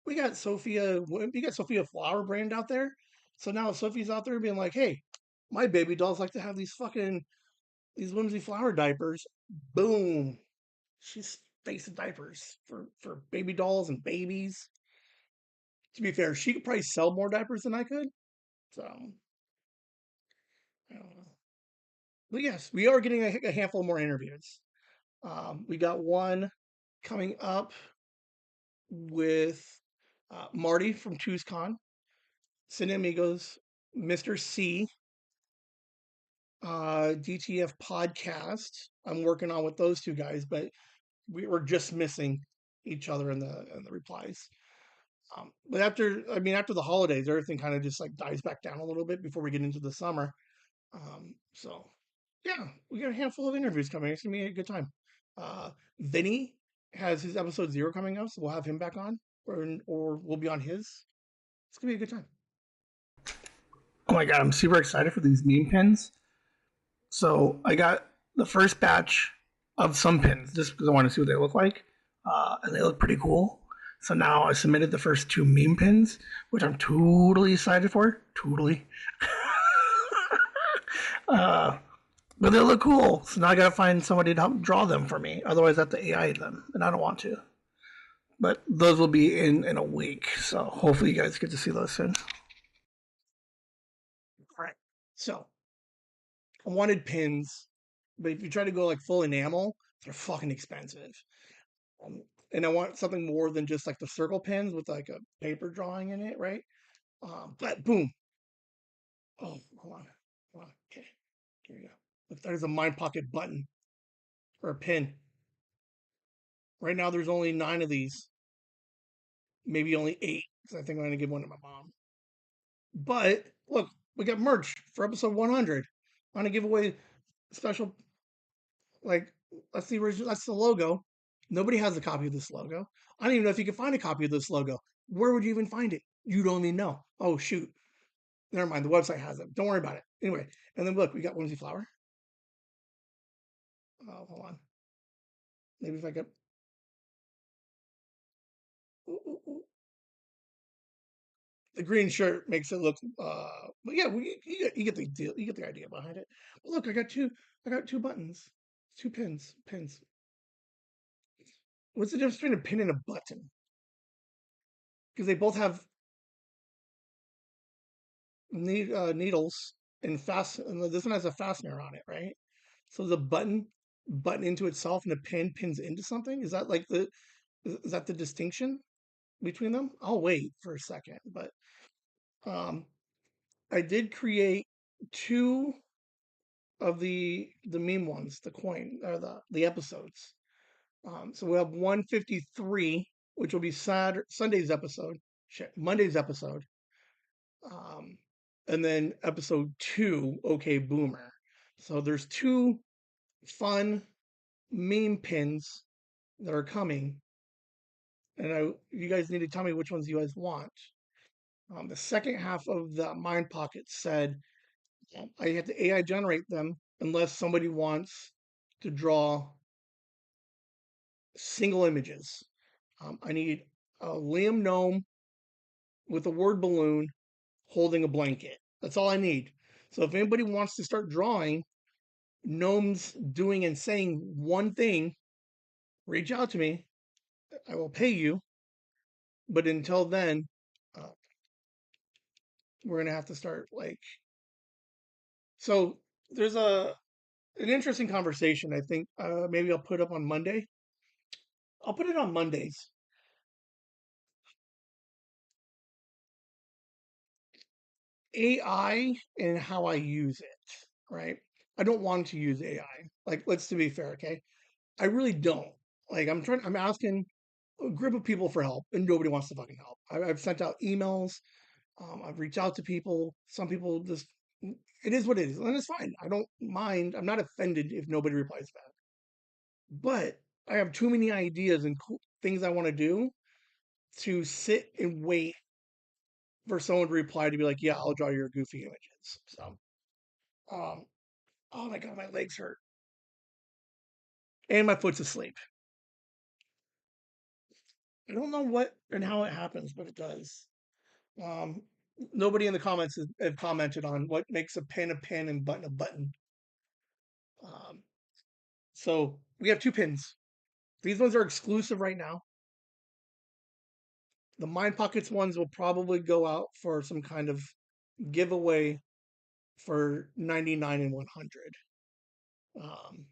We got Sophia Flower brand out there. So now Sophie's out there being like, hey, my baby dolls like to have these Whimsy Flower diapers. Boom. She's face of diapers for baby dolls and babies. To be fair, she could probably sell more diapers than I could. So I don't know. But yes, we are getting a handful more interviews. We got one coming up with Marty from TuesCon, CineAmigos, Mr. C, DTF Podcast. I'm working on with those two guys, but we were just missing each other in the replies. But after the holidays, everything kind of just like dies back down a little bit before we get into the summer. So yeah, we got a handful of interviews coming. It's gonna be a good time. Vinny has his episode 0 coming up, so we'll have him back on, or we'll be on his. It's gonna be a good time. Oh my god, I'm super excited for these meme pins. So I got the first batch of some pins just because I want to see what they look like, and they look pretty cool. So now I submitted the first 2 meme pins, which I'm totally excited for. Totally. But they look cool. So now I gotta find somebody to help draw them for me. Otherwise, I have to AI them, and I don't want to. But those will be in a week. So hopefully, you guys get to see those soon. All right. So I wanted pins, but if you try to go like full enamel, they're fucking expensive. Um, and I want something more than just like the circle pins with like a paper drawing in it, right? But boom. Oh, hold on. Hold on. Okay. Here we go. Look, there's a Mind Pocket button or a pin. Right now, there's only 9 of these, maybe only 8, because I think I'm going to give one to my mom. But look, we got merch for episode 100. I'm going to give away special, like, that's the logo. Nobody has a copy of this logo. I don't even know if you can find a copy of this logo. Where would you even find it? You don't even know. Oh, shoot. Never mind. The website has it. Don't worry about it. Anyway, and then look, we got Whimsy Flower. Oh, hold on. Maybe if I get. Ooh, ooh, ooh. The green shirt makes it look. But yeah, you get the deal. You get the idea behind it. But look, I got two. I got 2 buttons, 2 pins. Pins. What's the difference between a pin and a button? Because they both have needles and and this one has a fastener on it, right? So the button into itself, and the pin pins into something. Is that like is that the distinction between them? I'll wait for a second, but um, I did create 2 of the meme ones, the coin or the episodes. So we have 153, which will be Sunday's episode, Monday's episode, um, and then episode 2, Okay Boomer. So there's 2 fun meme pins that are coming, and you guys need to tell me which ones you guys want. The second half of the Mind Pocket said I have to AI generate them unless somebody wants to draw single images. I need a Liam gnome with a word balloon holding a blanket. That's all I need. So if anybody wants to start drawing gnomes doing and saying one thing, reach out to me. I will pay you. But until then, uh, we're gonna have to start like. So there's an interesting conversation. I think maybe I'll put up on Monday. I'll put it on Mondays. AI and how I use it. Right. I don't want to use AI. Like, let's to be fair, okay. I really don't. Like, I'm asking a group of people for help, and nobody wants to fucking help. I've sent out emails. I've reached out to people. Some people just, it is what it is, and it's fine. I don't mind. I'm not offended if nobody replies back. But I have too many ideas and things I want to do to sit and wait for someone to reply to be like, "Yeah, I'll draw your goofy images." So, um, oh my god, my legs hurt, and my foot's asleep. I don't know what and how it happens, but it does. Um, Nobody in the comments have commented on what makes a pin and button a button. Um, so we have two pins. These ones are exclusive right now. The Mind Pockets ones will probably go out for some kind of giveaway for 99 and 100. Um,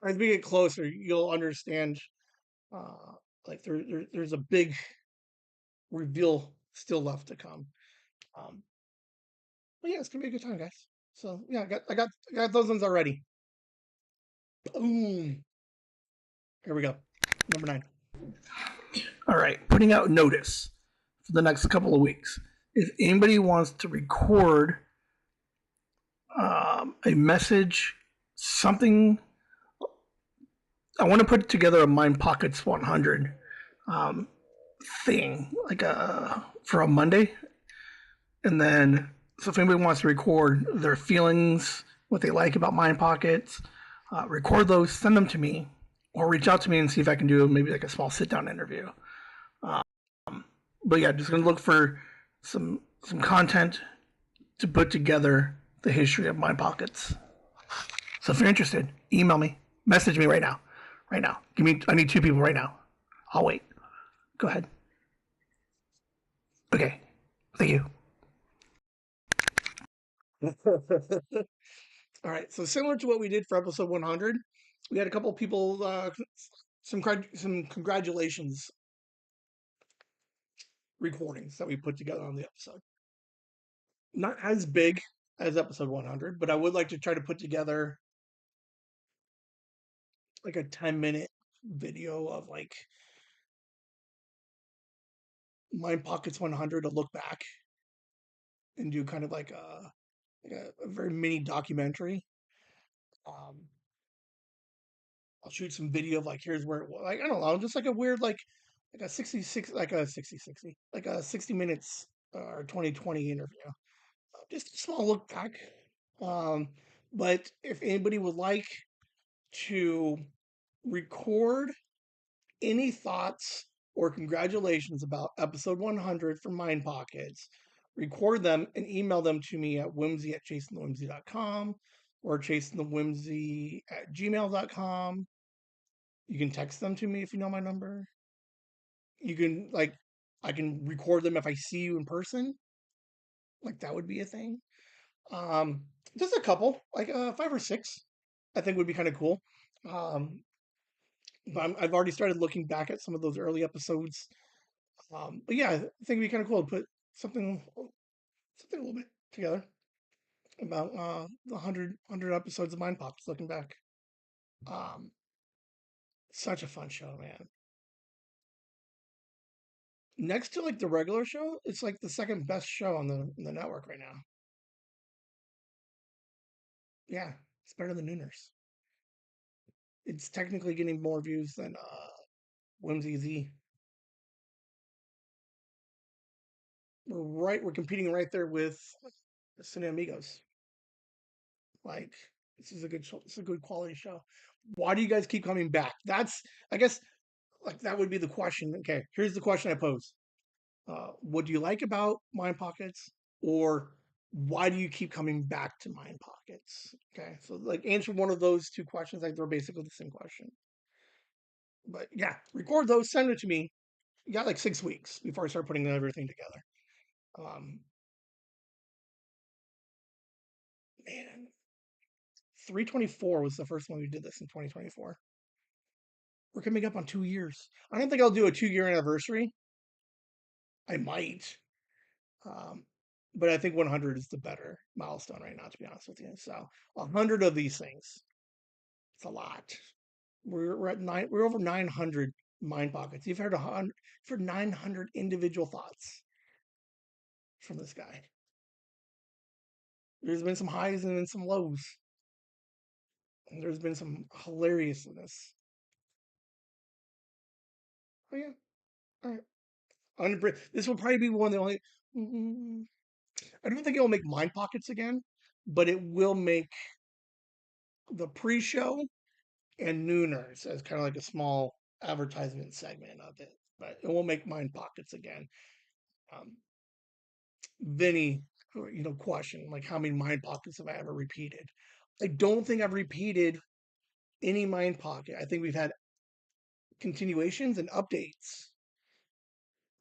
as we get closer, you'll understand. Uh, like there's a big reveal still left to come. Um, but yeah, it's gonna be a good time, guys. So yeah, I got those ones already. Boom. Here we go. Number 9. All right, putting out notice for the next couple of weeks. If anybody wants to record a message, something, I want to put together a Mind Pockets 100 um, thing, like for a Monday, and then so if anybody wants to record their feelings, what they like about Mind Pockets, record those, send them to me, or reach out to me and see if I can do maybe like a small sit down interview. But yeah, just gonna look for some content to put together the history of Mind Pockets. So if you're interested, email me, message me right now. Right now. I need 2 people right now. I'll wait. Go ahead. Okay. Thank you. All right. So similar to what we did for episode 100, we had a couple people some congratulations recordings that we put together on the episode. Not as big as episode 100, but I would like to try to put together like a 10-minute video of like Mind Pockets 100 to look back and do kind of like a very mini documentary. Um, I'll shoot some video of like here's where it was. Like I don't know, just like a weird like a 66 like a 60 like a 60 minutes or 2020 interview. Just a small look back. Um, but if anybody would like to record any thoughts or congratulations about episode 100 from Mind Pockets, record them and email them to me at whimsy@chasingthewhimsy.com or chasingthewhimsy@gmail.com. You can text them to me if you know my number. You can like I can record them if I see you in person. Like that would be a thing. Um, just a couple, like 5 or 6, I think would be kind of cool. Um, but I've already started looking back at some of those early episodes. But yeah, I think it'd be kind of cool to put something a little bit together about the 100 episodes of Mind Pops. Looking back, um, such a fun show, man. Next to like the regular show, it's like the second best show on the network right now. Yeah, it's better than Nooners. It's technically getting more views than Whimsy Z. We're competing right there with CineAmigos. Like this is a good show. It's a good quality show. Why do you guys keep coming back? That's I guess like that would be the question. Okay, here's the question I pose. What do you like about Mind Pockets, or why do you keep coming back to Mind Pockets? Okay, so like answer one of those two questions. Like they're basically the same question. But yeah, record those, send it to me. You got like 6 weeks before I start putting everything together. Um, man, 324 was the first one we did this in 2024. We're coming up on 2 years. I don't think I'll do a 2 year anniversary. I might, um, but I think 100 is the better milestone right now, to be honest with you. So 100 of these things, it's a lot. We're at nine. We're over 900 mind pockets. You've heard 100 for 900 individual thoughts from this guy. There's been some highs and then some lows. And there's been some hilariousness. Oh yeah, all right. This will probably be one of the only. Mm, I don't think it will make mind pockets again, but it will make the pre-show and Nooners as kind of like a small advertisement segment of it. But it won't make mind pockets again. Um, Vinny, question like how many mind pockets have I ever repeated? I don't think I've repeated any mind pocket. I think we've had continuations and updates,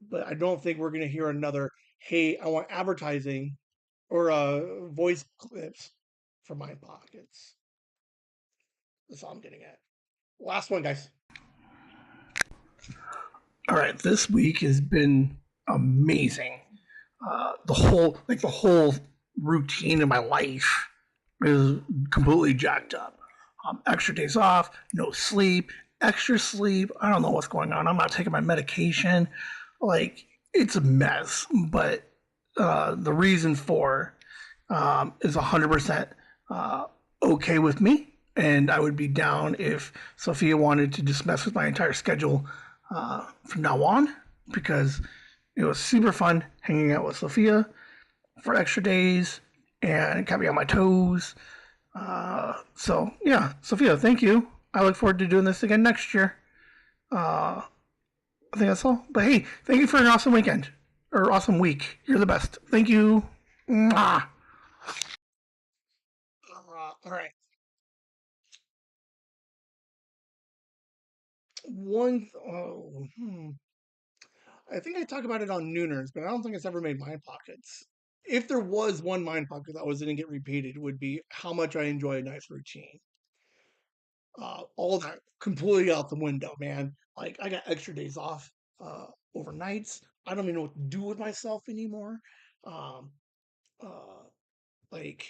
but I don't think we're going to hear another. Hey, I want advertising or voice clips for mind pockets. That's all I'm getting at. Last one, guys. All right, this week has been amazing. The whole routine of my life is completely jacked up. Extra days off, no sleep, extra sleep. I don't know what's going on. I'm not taking my medication. Like, it's a mess. But the reason for is 100% okay with me. And I would be down if Sophia wanted to just mess with my entire schedule from now on, because it was super fun hanging out with Sophia for extra days and it kept me on my toes. So, yeah, Sophia, thank you. I look forward to doing this again next year. I think that's all. But hey, thank you for an awesome weekend or awesome week. You're the best. Thank you. Mwah. All right. One, oh, I think I talked about it on Nooners, but I don't think it's ever made mind pockets. If there was one mind pocket that was going to get repeated, it would be how much I enjoy a nice routine. All that completely out the window, man. Like I got extra days off overnights. I don't even know what to do with myself anymore. Um, uh, like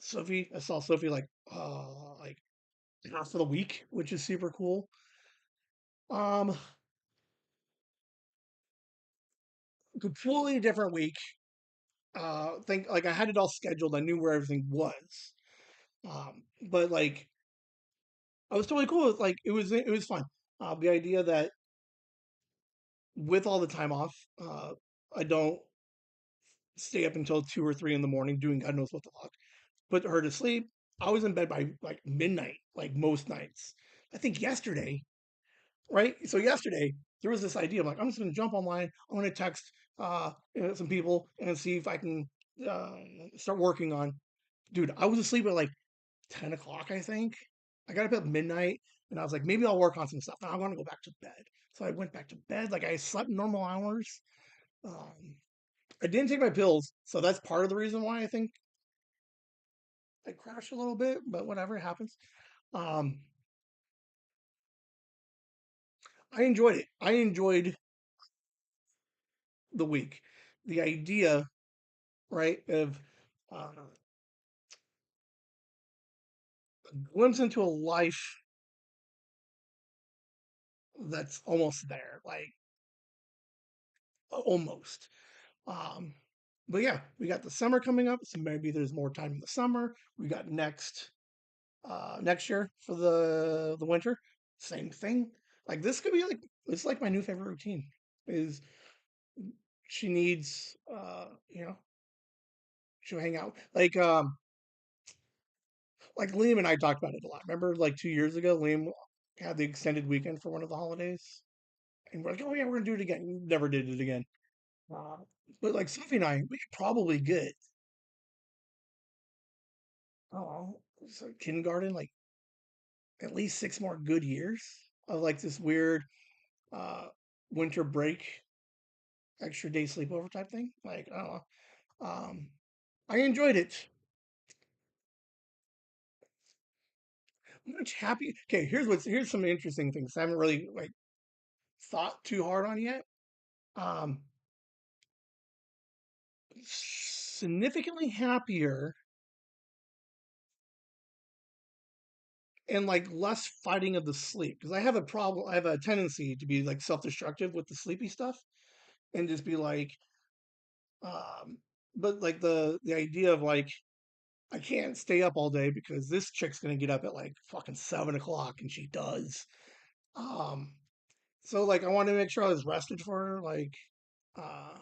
Sophie, I saw Sophie like half of the week, which is super cool. Um, Completely different week. Think like I had it all scheduled. I knew where everything was. But like I was totally cool with like it was fun. The idea that with all the time off, I don't stay up until 2 or 3 in the morning doing God knows what the fuck. Put her to sleep. I was in bed by like midnight, like most nights. I think yesterday, right? So yesterday there was this idea. I'm like, I'm just gonna jump online. I'm gonna text some people and see if I can uh, start working on. Dude, I was asleep at like 10 o'clock, I think. I got up at midnight and I was like, maybe I'll work on some stuff. Now I want to go back to bed. So I went back to bed. Like I slept normal hours. Um, I didn't take my pills. So that's part of the reason why I think I crashed a little bit, but whatever, it happens. Um, I enjoyed it. I enjoyed the week. The idea, right, of a glimpse into a life that's almost there, like almost. Um, but yeah, we got the summer coming up, so maybe there's more time in the summer. We got next year for the winter. Same thing. Like this could be like it's like my new favorite routine is she needs she'll hang out. Like Liam and I talked about it a lot. Remember like 2 years ago, Liam had the extended weekend for one of the holidays. And we're like, oh yeah, we're gonna do it again. Never did it again. Uh, but like Sophie and I, we could probably get oh, so kindergarten, like at least 6 more good years of like this weird uh winter break, extra day sleepover type thing. Like, I don't know. I enjoyed it. Much happy. Okay, here's some interesting things I haven't really like thought too hard on yet. Um, Significantly happier and like less fighting of the sleep because I have a problem. I have a tendency to be like self-destructive with the sleepy stuff and just be like, um, but like the idea of like I can't stay up all day because this chick's gonna get up at like fucking 7 o'clock and she does. Um, so like I wanted to make sure I was rested for her, like uh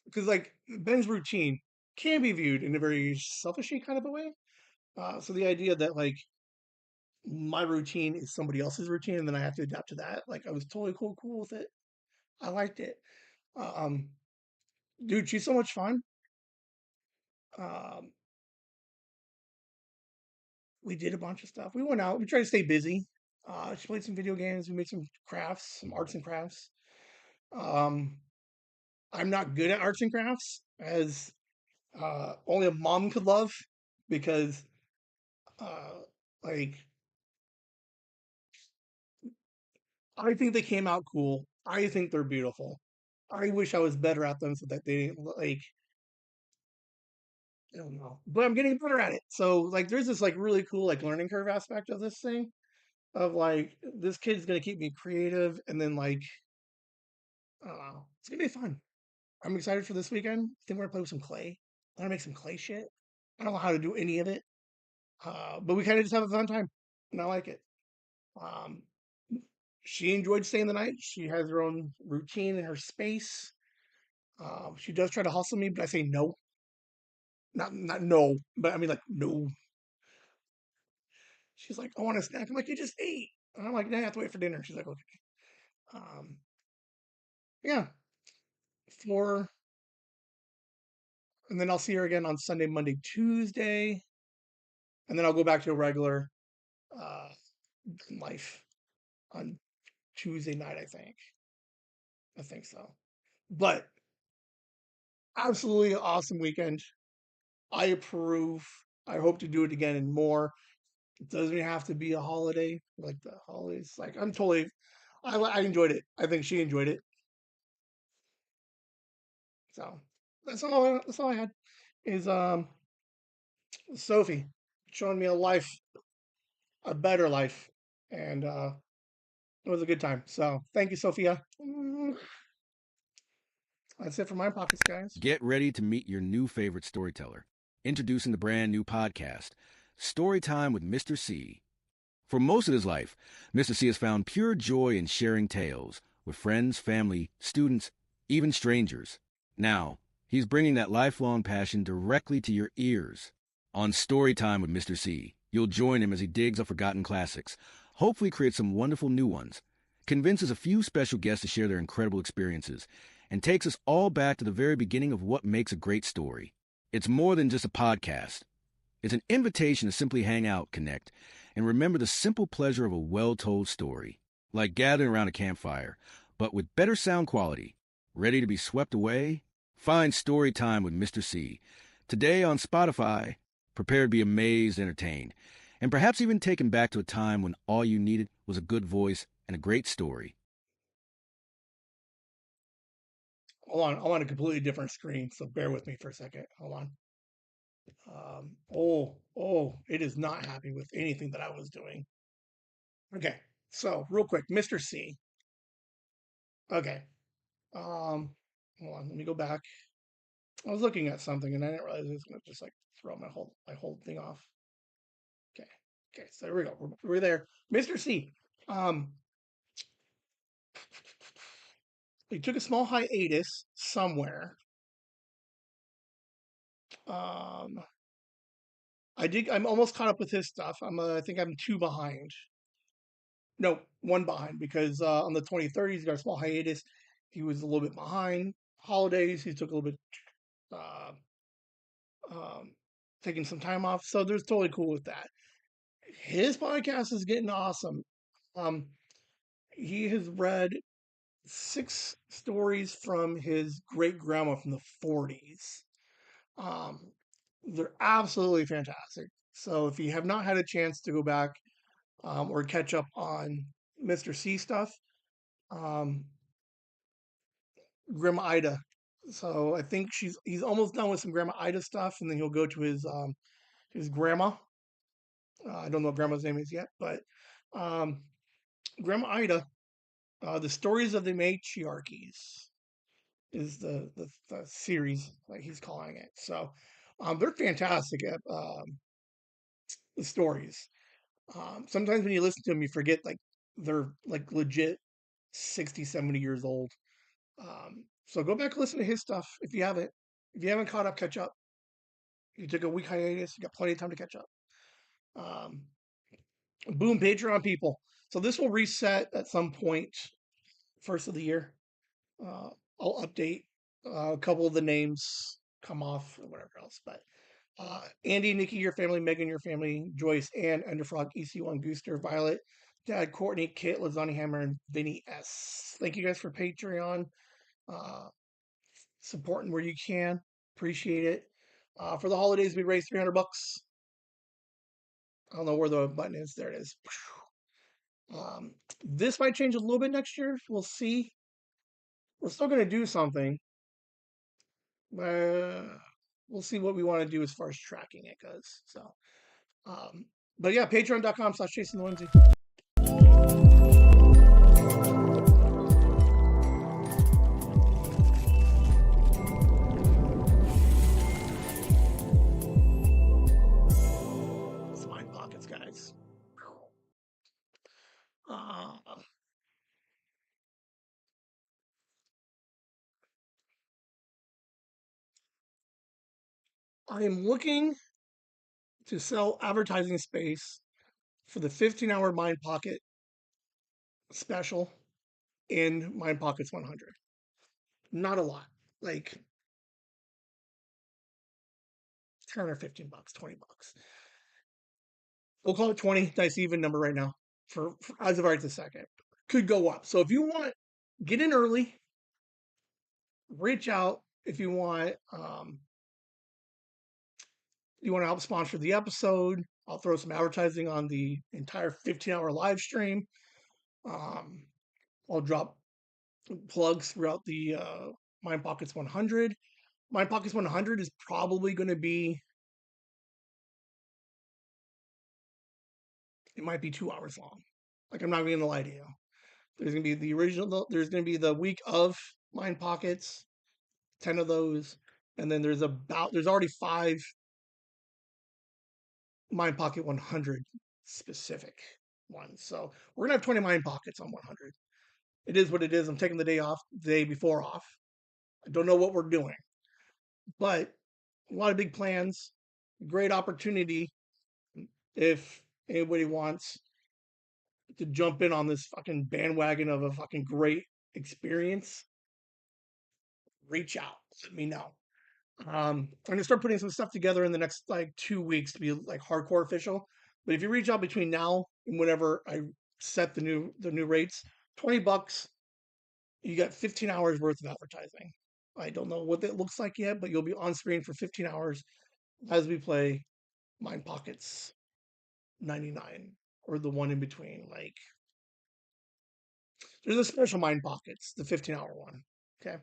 because like Ben's routine can be viewed in a very selfishy kind of a way. So the idea that like my routine is somebody else's routine and then I have to adapt to that, like I was totally cool with it. I liked it. Um, Dude, she's so much fun. Um, we did a bunch of stuff. We went out. We tried to stay busy. She played some video games. We made some crafts, some arts and crafts. Um, I'm not good at arts and crafts, as only a mom could love, because uh, like I think they came out cool. I think they're beautiful. I wish I was better at them so that they didn't like I don't know. But I'm getting better at it. So like there's this like really cool like learning curve aspect of this thing of like this kid's gonna keep me creative and then like I don't know. It's gonna be fun. I'm excited for this weekend. I think we're gonna play with some clay. I'm gonna make some clay shit. I don't know how to do any of it. But we kind of just have a fun time. And I like it. Um she enjoyed staying the night. She has her own routine in her space. She does try to hustle me, but I say no. Not no, but I mean like no. She's like, I want a snack. I'm like, you just ate. And I'm like, nah, I have to wait for dinner. She's like, okay. Um, yeah, for and then I'll see her again on Sunday, Monday, Tuesday, and then I'll go back to a regular uh, life on Tuesday night. I think so. But absolutely awesome weekend. I approve. I hope to do it again and more. It doesn't have to be a holiday like the holidays. Like I'm totally, I enjoyed it. I think she enjoyed it. So that's all. That's all I had. Is Sophie showing me a life, a better life, and it was a good time. So thank you, Sophia. That's it for my pockets, guys. Get ready to meet your new favorite storyteller. Introducing the brand new podcast, Storytime with Mr. C. For most of his life, Mr. C has found pure joy in sharing tales with friends, family, students, even strangers. Now, he's bringing that lifelong passion directly to your ears. On Storytime with Mr. C, you'll join him as he digs up forgotten classics, hopefully create some wonderful new ones, convinces a few special guests to share their incredible experiences, and takes us all back to the very beginning of what makes a great story. It's more than just a podcast. It's an invitation to simply hang out, connect, and remember the simple pleasure of a well-told story, like gathering around a campfire, but with better sound quality. Ready to be swept away? Find Story Time with Mr. C. Today on Spotify. Prepare to be amazed, entertained, and perhaps even taken back to a time when all you needed was a good voice and a great story. Hold on, I'm on a completely different screen, so bear with me for a second. Hold on. It is not happy with anything that I was doing. Okay, so real quick, Mr. C. Okay. Hold on, let me go back. I was looking at something and I didn't realize it was gonna just like throw my whole thing off. Okay. Okay, so here we go. We're there. Mr. C. Um, he took a small hiatus somewhere. Um, I'm almost caught up with his stuff. I think I'm two behind. No, one behind because on the 23rd he's got a small hiatus. He was a little bit behind. Holidays he took a little bit. Uh, um, taking some time off, so there's totally cool with that. His podcast is getting awesome. Um, he has read 6 stories from his great grandma from the 40s. Um, they're absolutely fantastic. So if you have not had a chance to go back or catch up on Mr. C stuff, um, Grandma Ida. So I think he's almost done with some Grandma Ida stuff, and then he'll go to his grandma. I don't know what grandma's name is yet, but um, Grandma Ida, the stories of the matriarchies is the series that he's calling it. So they're fantastic at the stories. Sometimes when you listen to them, you forget like they're like legit 60, 70 years old. So go back and listen to his stuff if you haven't. If you haven't caught up, catch up. You took a week hiatus, you got plenty of time to catch up. Um, Boom, Patreon people. So this will reset at some point, first of the year. Uh, I'll update a couple of the names come off or whatever else. But Andy, Nikki, your family, Megan, your family, Joyce, Ann, Underfrog, EC1, Gooster, Violet, Dad, Courtney, Kit, Lasagna Hammer, and Vinny S. Thank you guys for Patreon. Uh, Supporting where you can. Appreciate it. For the holidays, we raised $300. I don't know where the button is. There it is. This might change a little bit next year. We'll see. We're still going to do something. We'll see what we want to do as far as tracking it goes. So, but yeah, patreon.com/Chasing the Whimsy. It's Mind Pockets, guys. I am looking to sell advertising space for the 15-hour Mind Pocket special in Mind Pockets 100. Not a lot, like 10 or 15 bucks, 20 bucks. We'll call it 20. Nice even number right now for as of right this second. Could go up. So if you want, get in early, reach out if you want. You want to help sponsor the episode. I'll throw some advertising on the entire 15-hour live stream. I'll drop plugs throughout the Mind Pockets 100. Mind Pockets 100 is probably going to be, it might be 2 hours long. Like, I'm not even going to lie to you. There's going to be the original, there's going to be the week of Mind Pockets, 10 of those. And then there's already 5 Mind Pocket 100 specific ones. So we're going to have 20 Mind Pockets on 100. It is what it is. I'm taking the day before off. I don't know what we're doing, but a lot of big plans. Great opportunity if anybody wants to jump in on this fucking bandwagon of a fucking great experience. Reach out. Let me know. I'm gonna start putting some stuff together in the next like 2 weeks to be like hardcore official. But if you reach out between now and whenever I set the new rates, $20, you got 15 hours worth of advertising. I don't know what that looks like yet, but you'll be on screen for 15 hours as we play Mind Pockets 99 or the one in between. Like there's a special Mind Pockets, the 15-hour one. Okay.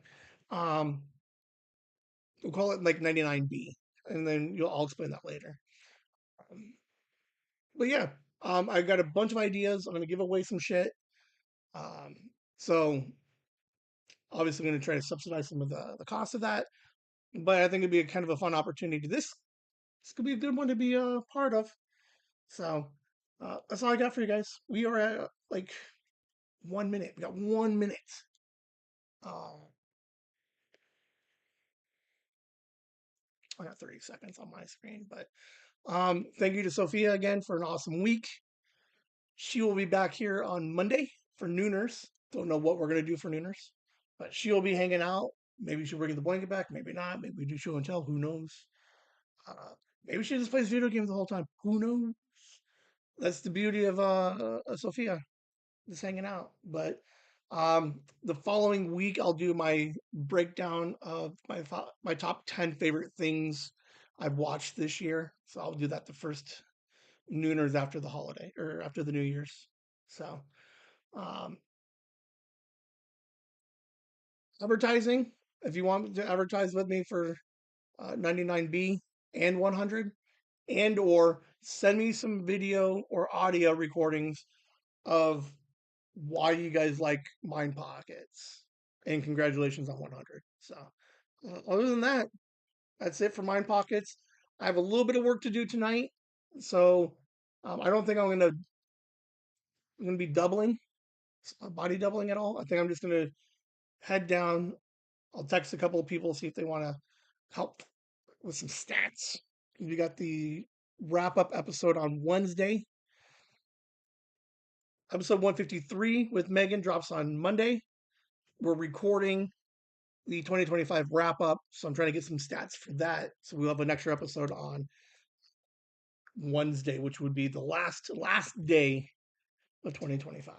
We'll call it like 99B, and then I'll explain that later. But yeah, I got a bunch of ideas. I'm gonna give away some shit. So obviously, I'm gonna try to subsidize some of the cost of that. But I think it'd be a kind of a fun opportunity. This could be a good one to be a part of. So that's all I got for you guys. We are at like 1 minute. We got 1 minute. I got 30 seconds on my screen, but thank you to Sophia again for an awesome week. She will be back here on Monday for Nooners. Don't know what we're going to do for Nooners, but she'll be hanging out. Maybe she'll bring the blanket back. Maybe not. Maybe we do show and tell. Who knows? Maybe she just plays video games the whole time. Who knows? That's the beauty of Sophia, just hanging out. But the following week, I'll do my breakdown of my top 10 favorite things I've watched this year. So I'll do that the first nooners after the holiday or after the New Year's. So um, advertising, if you want to advertise with me for 99B and 100, and or send me some video or audio recordings of why you guys like Mind Pockets. And congratulations on 100. So, other than that, that's it for Mind Pockets. I have a little bit of work to do tonight, so I don't think I'm gonna be doubling, body doubling at all. I think I'm just gonna head down. I'll text a couple of people, see if they want to help with some stats. We got the wrap up episode on Wednesday. Episode 153 with Megan drops on Monday. We're recording the 2025 wrap up, so I'm trying to get some stats for that. So we'll have an extra episode on Wednesday, which would be the last day of 2025.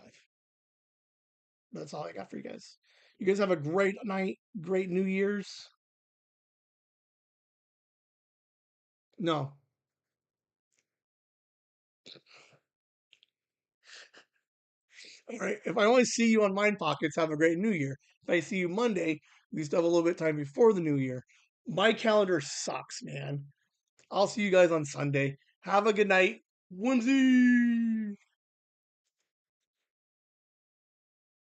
That's all I got for you guys. You guys have a great night, great New Year's. No. All right. If I only see you on Mind Pockets, have a great New Year. If I see you Monday, we still have a little bit of time before the New Year. My calendar sucks, man. I'll see you guys on Sunday. Have a good night. Whimsy!